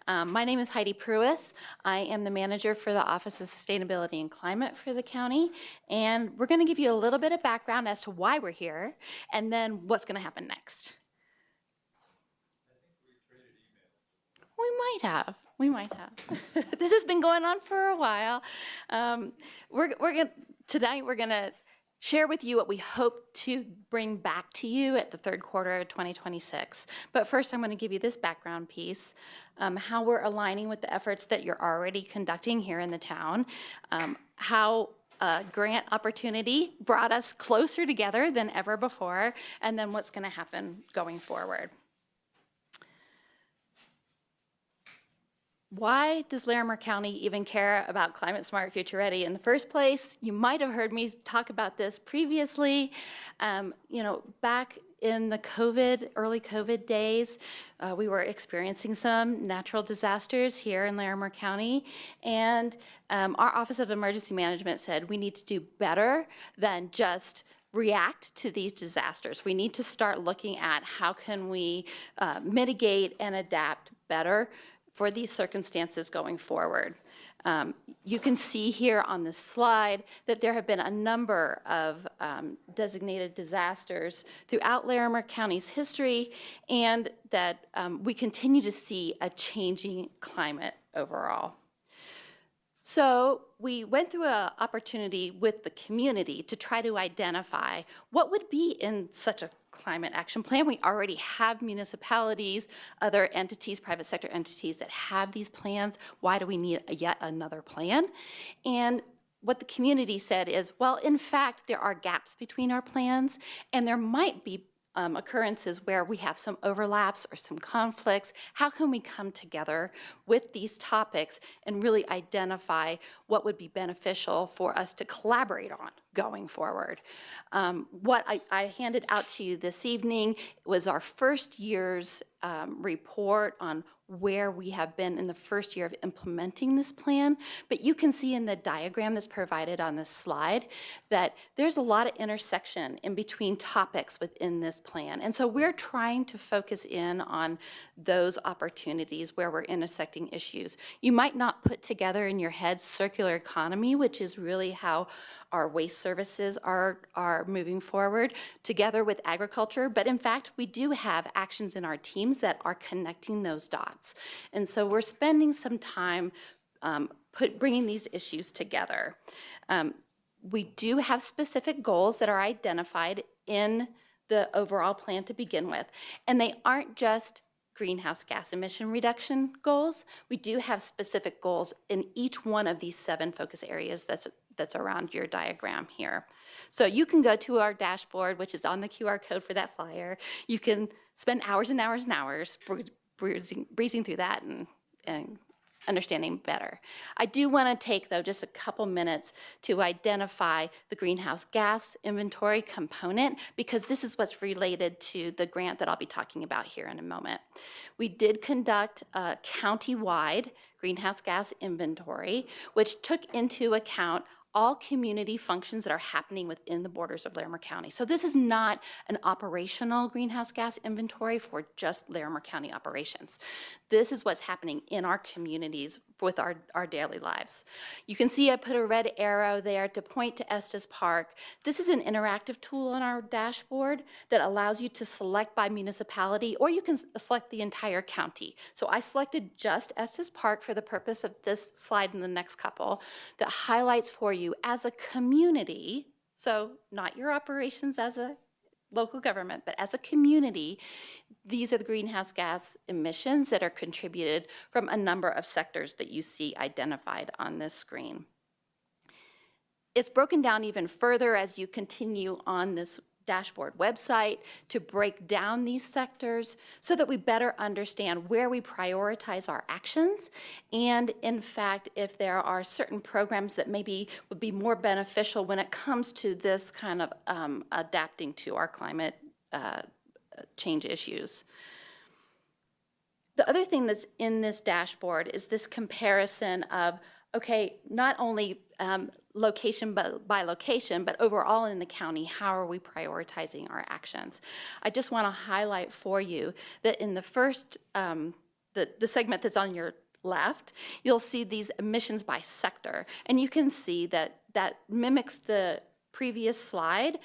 My name is Heidi Pruis. I am the manager for the Office of Sustainability and Climate for the county, and we're going to give you a little bit of background as to why we're here and then what's going to happen next. We might have. We might have. This has been going on for a while. Tonight we're gonna share with you what we hope to bring back to you at the third quarter of 2026. But first, I'm going to give you this background piece, how we're aligning with the efforts that you're already conducting here in the town, how grant opportunity brought us closer together than ever before, and then what's going to happen going forward. Why does Larimer County even care about Climate Smart Future Ready in the first place? You might have heard me talk about this previously. Back in the early COVID days, we were experiencing some natural disasters here in Larimer County, and our Office of Emergency Management said we need to do better than just react to these disasters. We need to start looking at how can we mitigate and adapt better for these circumstances going forward. You can see here on this slide that there have been a number of designated disasters throughout Larimer County's history, and that we continue to see a changing climate overall. So we went through an opportunity with the community to try to identify what would be in such a climate action plan. We already have municipalities, other entities, private sector entities that have these plans. Why do we need yet another plan? And what the community said is, well, in fact, there are gaps between our plans, and there might be occurrences where we have some overlaps or some conflicts. How can we come together with these topics and really identify what would be beneficial for us to collaborate on going forward? What I handed out to you this evening was our first year's report on where we have been in the first year of implementing this plan. But you can see in the diagram that's provided on this slide that there's a lot of intersection in between topics within this plan. And so we're trying to focus in on those opportunities where we're intersecting issues. You might not put together in your head circular economy, which is really how our waste services are moving forward together with agriculture. But in fact, we do have actions in our teams that are connecting those dots. And so we're spending some time bringing these issues together. We do have specific goals that are identified in the overall plan to begin with. And they aren't just greenhouse gas emission reduction goals. We do have specific goals in each one of these 7 focus areas that's around your diagram here. So you can go to our dashboard, which is on the QR code for that flyer. You can spend hours and hours and hours breezing through that and understanding better. I do want to take, though, just a couple minutes to identify the greenhouse gas inventory component, because this is what's related to the grant that I'll be talking about here in a moment. We did conduct a county-wide greenhouse gas inventory, which took into account all community functions that are happening within the borders of Larimer County. So this is not an operational greenhouse gas inventory for just Larimer County operations. This is what's happening in our communities with our daily lives. You can see I put a red arrow there to point to Estes Park. This is an interactive tool on our dashboard that allows you to select by municipality, or you can select the entire county. So I selected just Estes Park for the purpose of this slide and the next couple, that highlights for you as a community, so not your operations as a local government, but as a community, these are the greenhouse gas emissions that are contributed from a number of sectors that you see identified on this screen. It's broken down even further as you continue on this dashboard website to break down these sectors so that we better understand where we prioritize our actions, and in fact, if there are certain programs that maybe would be more beneficial when it comes to this kind of adapting to our climate change issues. The other thing that's in this dashboard is this comparison of, okay, not only location by location, but overall in the county, how are we prioritizing our actions? I just want to highlight for you that in the first, the segment that's on your left, you'll see these emissions by sector. And you can see that that mimics the previous slide,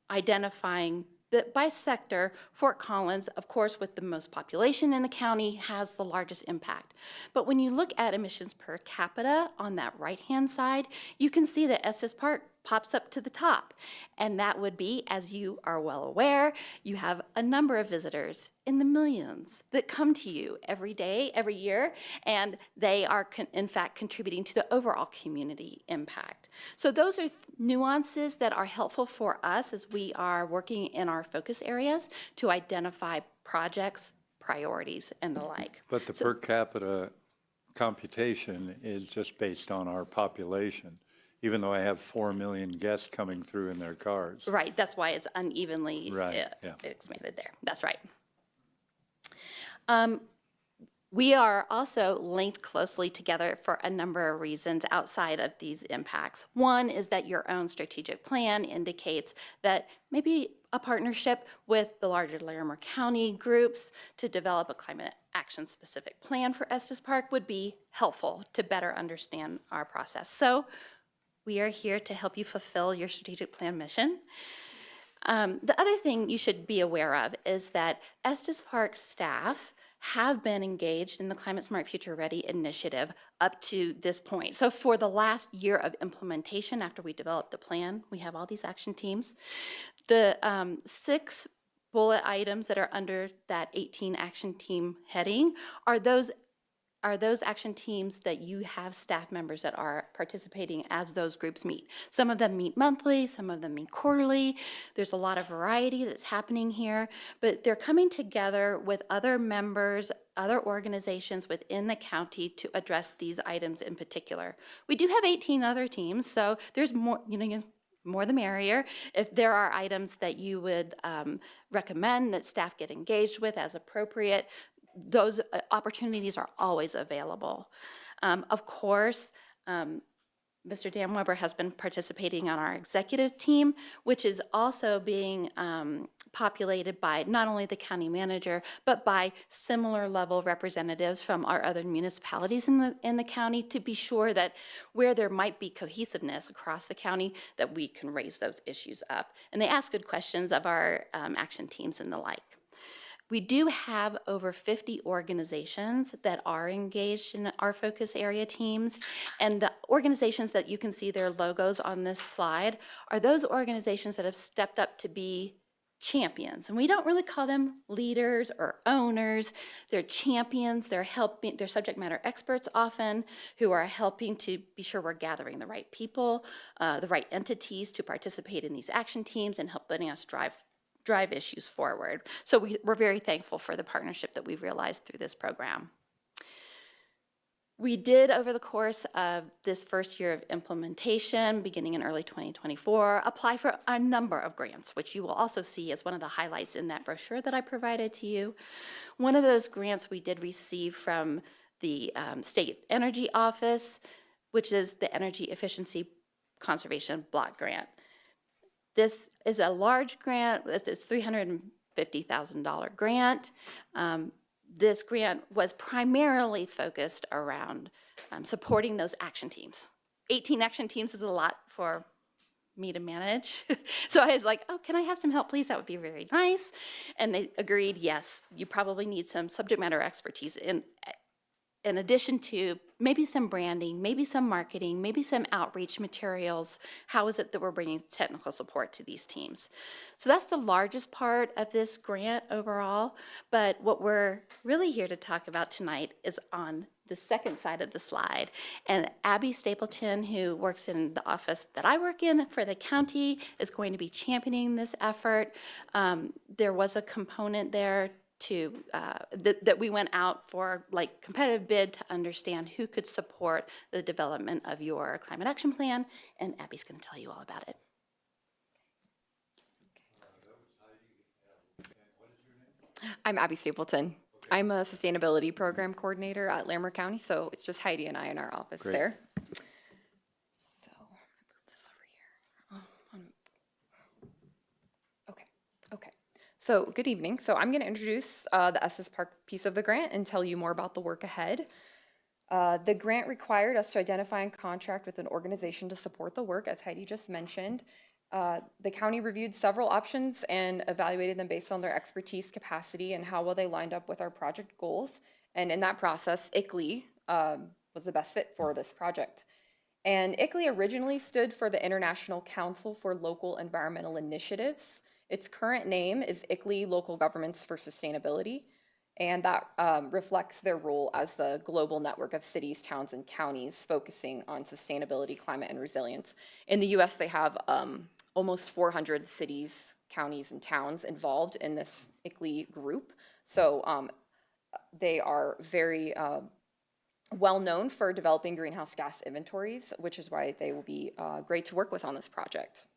identifying that by sector, Fort Collins, of course, with the most population in the county, has the largest impact. But when you look at emissions per capita on that right-hand side, you can see that Estes Park pops up to the top. And that would be, as you are well aware, you have a number of visitors in the millions that come to you every day, every year, and they are in fact contributing to the overall community impact. So those are nuances that are helpful for us as we are working in our focus areas to identify projects, priorities, and the like. But the per capita computation is just based on our population, even though I have 4 million guests coming through in their cars. Right, that's why it's unevenly Right, yeah. expanded there. That's right. We are also linked closely together for a number of reasons outside of these impacts. One is that your own strategic plan indicates that maybe a partnership with the larger Larimer County groups to develop a climate action specific plan for Estes Park would be helpful to better understand our process. So we are here to help you fulfill your strategic plan mission. The other thing you should be aware of is that Estes Park staff have been engaged in the Climate Smart Future Ready initiative up to this point. So for the last year of implementation after we developed the plan, we have all these action teams. The 6 bullet items that are under that 18 action team heading are those action teams that you have staff members that are participating as those groups meet. Some of them meet monthly, some of them meet quarterly. There's a lot of variety that's happening here, but they're coming together with other members, other organizations within the county to address these items in particular. We do have 18 other teams, so there's more, more the merrier. If there are items that you would recommend that staff get engaged with as appropriate, those opportunities are always available. Of course, Mr. Dan Weber has been participating on our executive team, which is also being populated by not only the county manager, but by similar level representatives from our other municipalities in the county to be sure that where there might be cohesiveness across the county, that we can raise those issues up. And they ask good questions of our action teams and the like. We do have over 50 organizations that are engaged in our focus area teams, and the organizations that you can see their logos on this slide are those organizations that have stepped up to be champions. And we don't really call them leaders or owners. They're champions. They're subject matter experts often who are helping to be sure we're gathering the right people, the right entities to participate in these action teams and helping us drive issues forward. So we're very thankful for the partnership that we've realized through this program. We did, over the course of this first year of implementation, beginning in early 2024, apply for a number of grants, which you will also see as one of the highlights in that brochure that I provided to you. One of those grants we did receive from the State Energy Office, which is the Energy Efficiency Conservation Block Grant. This is a large grant. It's a $350,000 grant. This grant was primarily focused around supporting those action teams. 18 action teams is a lot for me to manage. So I was like, oh, can I have some help, please? That would be very nice. And they agreed, yes, you probably need some subject matter expertise in addition to maybe some branding, maybe some marketing, maybe some outreach materials. How is it that we're bringing technical support to these teams? So that's the largest part of this grant overall. But what we're really here to talk about tonight is on the second side of the slide. And Abby Stapleton, who works in the office that I work in for the county, is going to be championing this effort. There was a component there to that we went out for, like, competitive bid to understand who could support the development of your climate action plan, and Abby's going to tell you all about it. I'm Abby Stapleton. I'm a sustainability program coordinator at Larimer County, so it's just Heidi and I in our office there. So, move this over here. Okay. So, good evening. So, I'm going to introduce the Estes Park piece of the grant and tell you more about the work ahead. The grant required us to identify and contract with an organization to support the work, as Heidi just mentioned. The county reviewed several options and evaluated them based on their expertise, capacity, and how well they lined up with our project goals. And in that process, ICLEI was the best fit for this project. And ICLEI originally stood for the International Council for Local Environmental Initiatives. Its current name is ICLEI Local Governments for Sustainability, and that reflects their role as the global network of cities, towns, and counties focusing on sustainability, climate, and resilience. In the US, they have almost 400 cities, counties, and towns involved in this ICLEI group. So they are very well known for developing greenhouse gas inventories, which is why they will be great to work with on this project.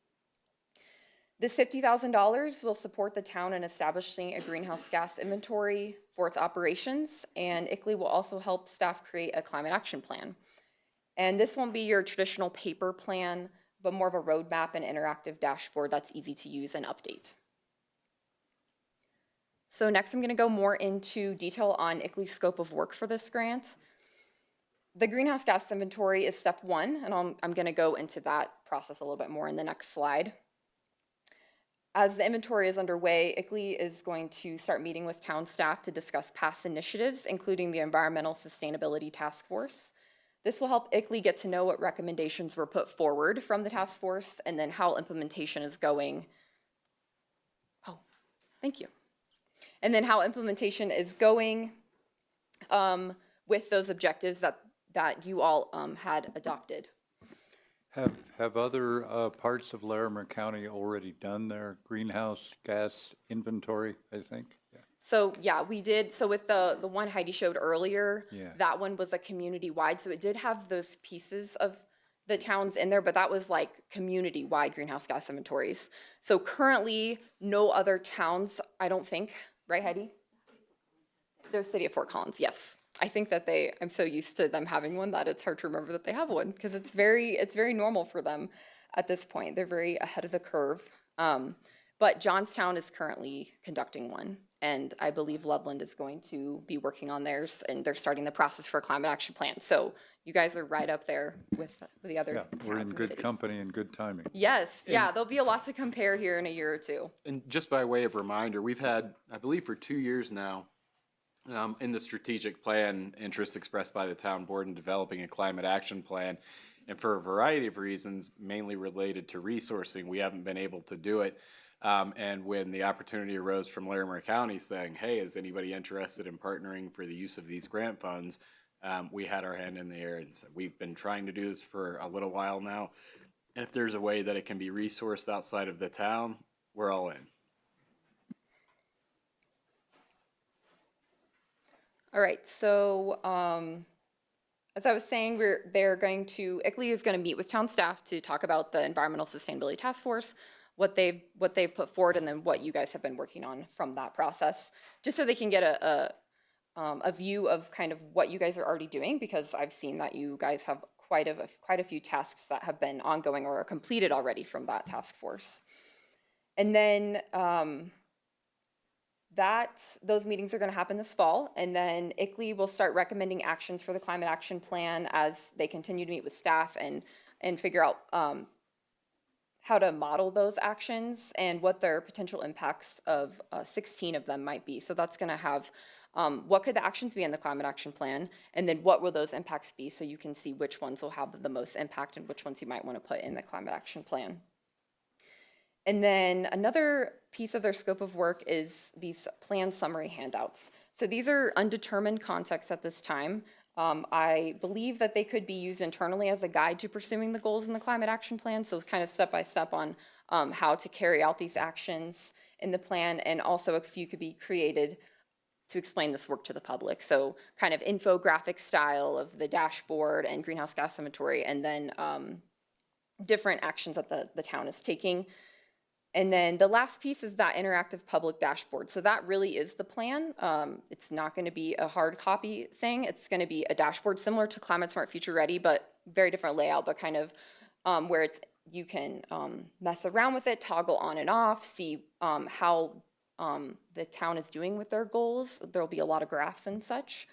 This $50,000 will support the town in establishing a greenhouse gas inventory for its operations, and ICLEI will also help staff create a climate action plan. And this won't be your traditional paper plan, but more of a roadmap and interactive dashboard that's easy to use and update. So next I'm going to go more into detail on ICLEI's scope of work for this grant. The greenhouse gas inventory is step one, and I'm going to go into that process a little bit more in the next slide. As the inventory is underway, ICLEI is going to start meeting with town staff to discuss past initiatives, including the Environmental Sustainability Task Force. This will help ICLEI get to know what recommendations were put forward from the task force and then how implementation is going. Oh, thank you. And then how implementation is going with those objectives that you all had adopted. Have other parts of Larimer County already done their greenhouse gas inventory, I think? Yeah. So yeah, we did. So with the one Heidi showed earlier, Yeah. that one was a community-wide. So it did have those pieces of the towns in there, but that was like community-wide greenhouse gas inventories. So currently, no other towns, I don't think, right, Heidi? There's City of Fort Collins, yes. I think that I'm so used to them having one that it's hard to remember that they have one, because it's very normal for them at this point. They're very ahead of the curve. But Johnstown is currently conducting one, and I believe Loveland is going to be working on theirs, and they're starting the process for a climate action plan. So you guys are right up there with the other towns We're in and good cities. company and good timing. Yes, yeah, there'll be a lot to compare here in a year or two. And just by way of reminder, we've had, I believe for 2 years now, in the strategic plan, interest expressed by the town board in developing a climate action plan. And for a variety of reasons, mainly related to resourcing, we haven't been able to do it. And when the opportunity arose from Larimer County saying, hey, is anybody interested in partnering for the use of these grant funds? We had our hand in the air and said, we've been trying to do this for a little while now. And if there's a way that it can be resourced outside of the town, we're all in. All right, so as I was saying, ICLEI is going to meet with town staff to talk about the Environmental Sustainability Task Force, what they've put forward, and then what you guys have been working on from that process, just so they can get a view of kind of what you guys are already doing, because I've seen that you guys have quite a few tasks that have been ongoing or are completed already from that task force. And then those meetings are going to happen this fall, and then ICLEI will start recommending actions for the climate action plan as they continue to meet with staff and figure out how to model those actions and what their potential impacts of 16 of them might be. So that's going to have what could the actions be in the climate action plan, and then what will those impacts be, so you can see which ones will have the most impact and which ones you might want to put in the climate action plan. And then another piece of their scope of work is these plan summary handouts. So these are undetermined contexts at this time. I believe that they could be used internally as a guide to pursuing the goals in the climate action plan, so kind of step by step on how to carry out these actions in the plan, and also a few could be created to explain this work to the public. So kind of infographic style of the dashboard and greenhouse gas inventory, and then different actions that the town is taking. And then the last piece is that interactive public dashboard. So that really is the plan. It's not going to be a hard copy thing. It's going to be a dashboard similar to Climate Smart Future Ready, but very different layout, but kind of where you can mess around with it, toggle on and off, see how the town is doing with their goals. There'll be a lot of graphs and such.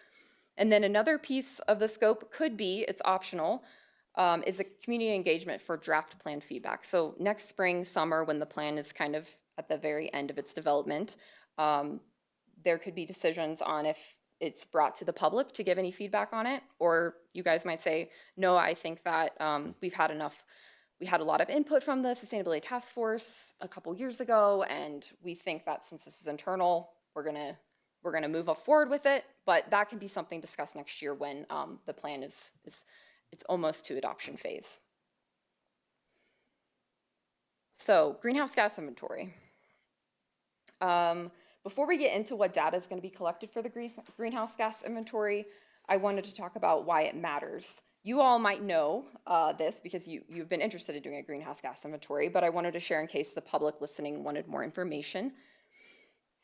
And then another piece of the scope could be, it's optional, is a community engagement for draft plan feedback. So next spring, summer, when the plan is kind of at the very end of its development, there could be decisions on if it's brought to the public to give any feedback on it, or you guys might say, no, I think that we've had enough. We had a lot of input from the Sustainability Task Force a couple years ago, and we think that since this is internal, we're gonna move forward with it. But that can be something discussed next year when the plan is it's almost to adoption phase. So greenhouse gas inventory. Before we get into what data is going to be collected for the greenhouse gas inventory, I wanted to talk about why it matters. You all might know this because you've been interested in doing a greenhouse gas inventory, but I wanted to share in case the public listening wanted more information.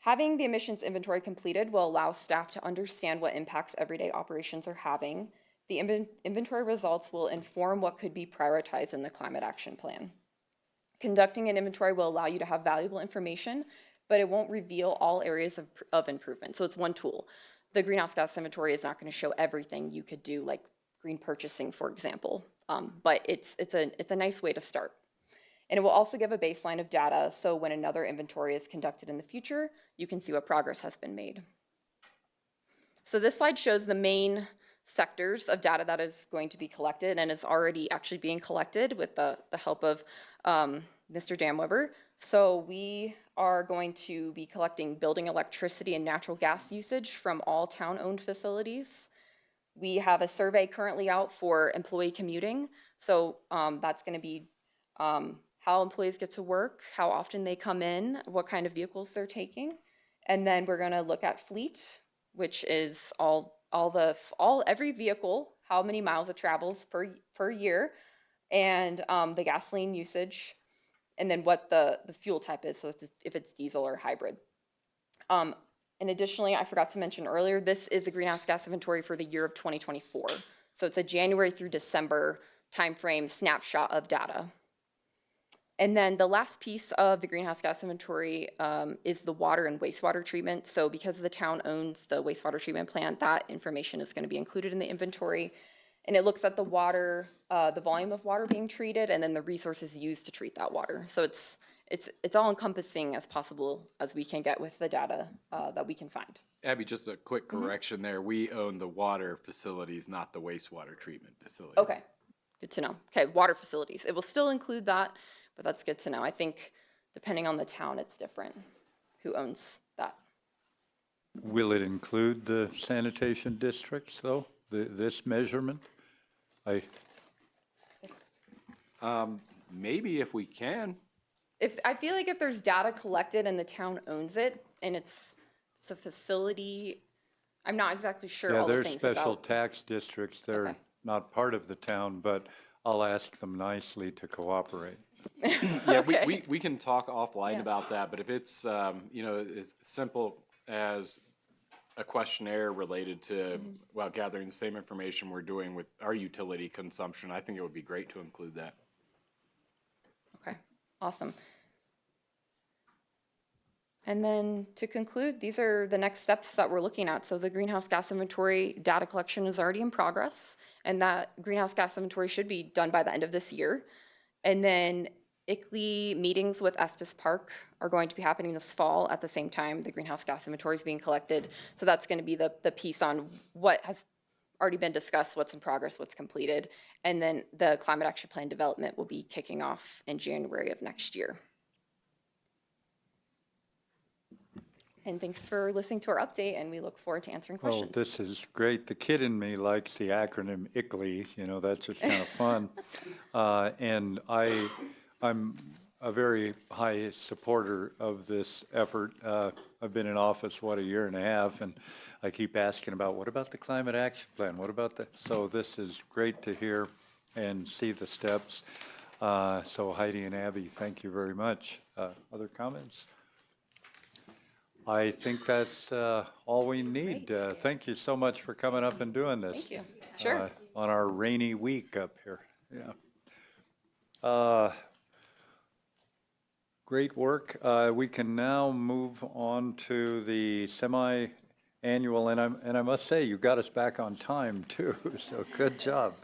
Having the emissions inventory completed will allow staff to understand what impacts everyday operations are having. The inventory results will inform what could be prioritized in the climate action plan. Conducting an inventory will allow you to have valuable information, but it won't reveal all areas of improvement. So it's one tool. The greenhouse gas inventory is not going to show everything you could do, like green purchasing, for example, but it's a nice way to start. And it will also give a baseline of data, so when another inventory is conducted in the future, you can see what progress has been made. So this slide shows the main sectors of data that is going to be collected and is already actually being collected with the help of Mr. Damweber. So we are going to be collecting building electricity and natural gas usage from all town-owned facilities. We have a survey currently out for employee commuting. So that's going to be how employees get to work, how often they come in, what kind of vehicles they're taking. And then we're going to look at fleet, which is every vehicle, how many miles it travels per year, and the gasoline usage, and then what the fuel type is, so if it's diesel or hybrid. And additionally, I forgot to mention earlier, this is a greenhouse gas inventory for the year of 2024. So it's a January through December timeframe snapshot of data. And then the last piece of the greenhouse gas inventory is the water and wastewater treatment. So because the town owns the wastewater treatment plant, that information is going to be included in the inventory. And it looks at the water, the volume of water being treated, and then the resources used to treat that water. So it's all encompassing as possible as we can get with the data that we can find. Abby, just a quick correction there. We own the water facilities, not the wastewater treatment facilities. Okay, good to know. Okay, water facilities. It will still include that, but that's good to know. I think depending on the town, it's different who owns that. Will it include the sanitation districts, though, this measurement? Maybe if we can. I feel like if there's data collected and the town owns it, and it's a facility, I'm not exactly sure all the Yeah, things there's about. special tax districts. They're Okay. not part of the town, but I'll ask them nicely to cooperate. Yeah, Okay. we can talk offline Yeah. about that, but if it's, as simple as a questionnaire related to, well, gathering the same information we're doing with our utility consumption, I think it would be great to include that. Okay, awesome. And then to conclude, these are the next steps that we're looking at. So the greenhouse gas inventory data collection is already in progress, and that greenhouse gas inventory should be done by the end of this year. And then ICLEI meetings with Estes Park are going to be happening this fall at the same time the greenhouse gas inventory is being collected. So that's going to be the piece on what has already been discussed, what's in progress, what's completed. And then the climate action plan development will be kicking off in January of next year. And thanks for listening to our update, and we look forward to answering Well, questions. this is great. The kid in me likes the acronym ICLEI, you know, that's just kind of fun. And I'm a very high supporter of this effort. I've been in office, a year and a half, and I keep asking about, what about the climate action plan? What about the, so this is great to hear and see the steps. So Heidi and Abby, thank you very much. Other comments? I think that's all we need. Great. Thank you so much for coming up and doing this. Thank you. Sure. On our rainy week up here, yeah. Great work. We can now move on to the semi-annual, and I must say, you got us back on time too, so good job.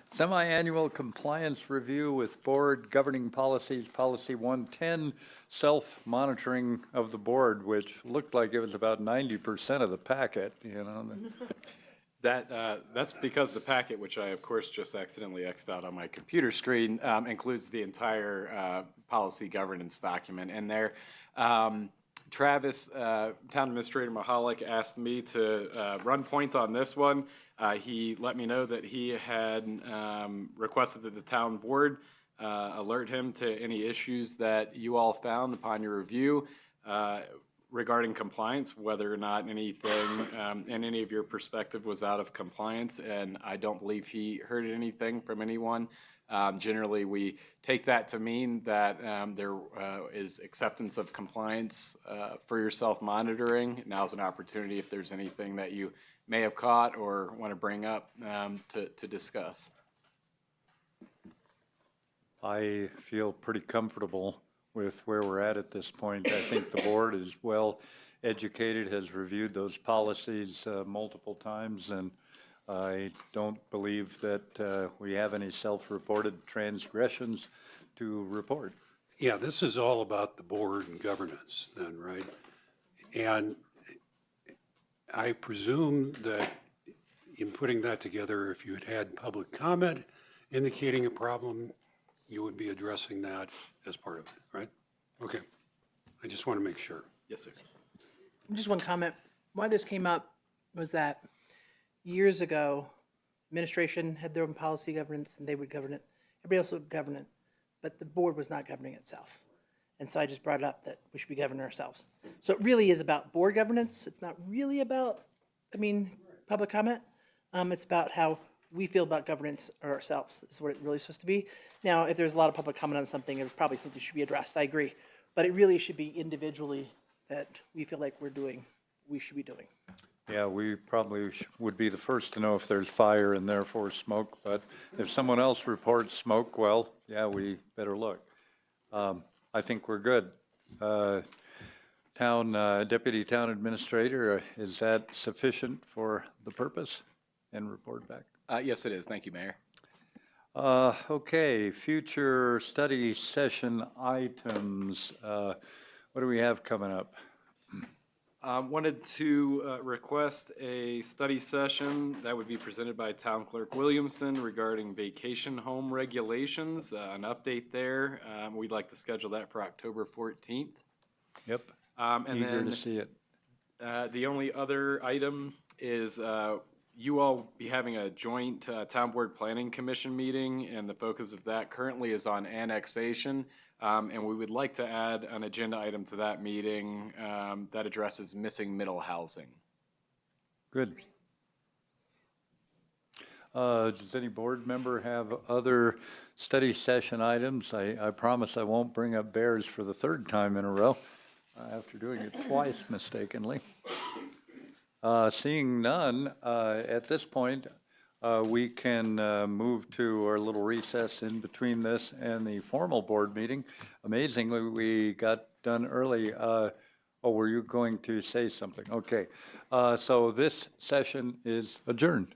Semi-annual compliance review with board governing policies, policy 110, self-monitoring of the board, which looked like it was about 90% of the packet, you know. That's because the packet, which I of course just accidentally X'd out on my computer screen, includes the entire policy governance document in there. Travis, Town Administrator Mahalik, asked me to run point on this one. He let me know that he had requested that the town board alert him to any issues that you all found upon your review regarding compliance, whether or not anything in any of your perspective was out of compliance, and I don't believe he heard anything from anyone. Generally, we take that to mean that there is acceptance of compliance for your self-monitoring. Now's an opportunity if there's anything that you may have caught or want to bring up to discuss. I feel pretty comfortable with where we're at this point. I think the board is well educated, has reviewed those policies multiple times, and I don't believe that we have any self-reported transgressions to report. Yeah, this is all about the board and governance then, right? And I presume that in putting that together, if you had had public comment indicating a problem, you would be addressing that as part of it, right? Okay. I just want to make sure. Yes, sir. Just one comment. Why this came up was that years ago, administration had their own policy governance and they would govern it. Everybody else would govern it, but the board was not governing itself. And so I just brought it up that we should be governing ourselves. So it really is about board governance. It's not really about, public comment. It's about how we feel about governance ourselves. This is what it really is supposed to be. Now, if there's a lot of public comment on something, it's probably something that should be addressed. I agree. But it really should be individually that we feel like we should be doing. Yeah, we probably would be the first to know if there's fire and therefore smoke, but if someone else reports smoke, well, yeah, we better look. I think we're good. Deputy Town Administrator, is that sufficient for the purpose? And report back. Yes, it is. Thank you, Mayor. Okay, future study session items. What do we have coming up? Wanted to request a study session that would be presented by Town Clerk Williamson regarding vacation home regulations, an update there. We'd like to schedule that for October 14th. Yep, And eager then to see it. the only other item is you all be having a joint Town Board Planning Commission meeting, and the focus of that currently is on annexation. And we would like to add an agenda item to that meeting that addresses missing middle housing. Good. Does any board member have other study session items? I promise I won't bring up bears for the third time in a row after doing it twice mistakenly. Seeing none, at this point, we can move to our little recess in between this and the formal board meeting. Amazingly, we got done early. Oh, were you going to say something? Okay, so this session is adjourned.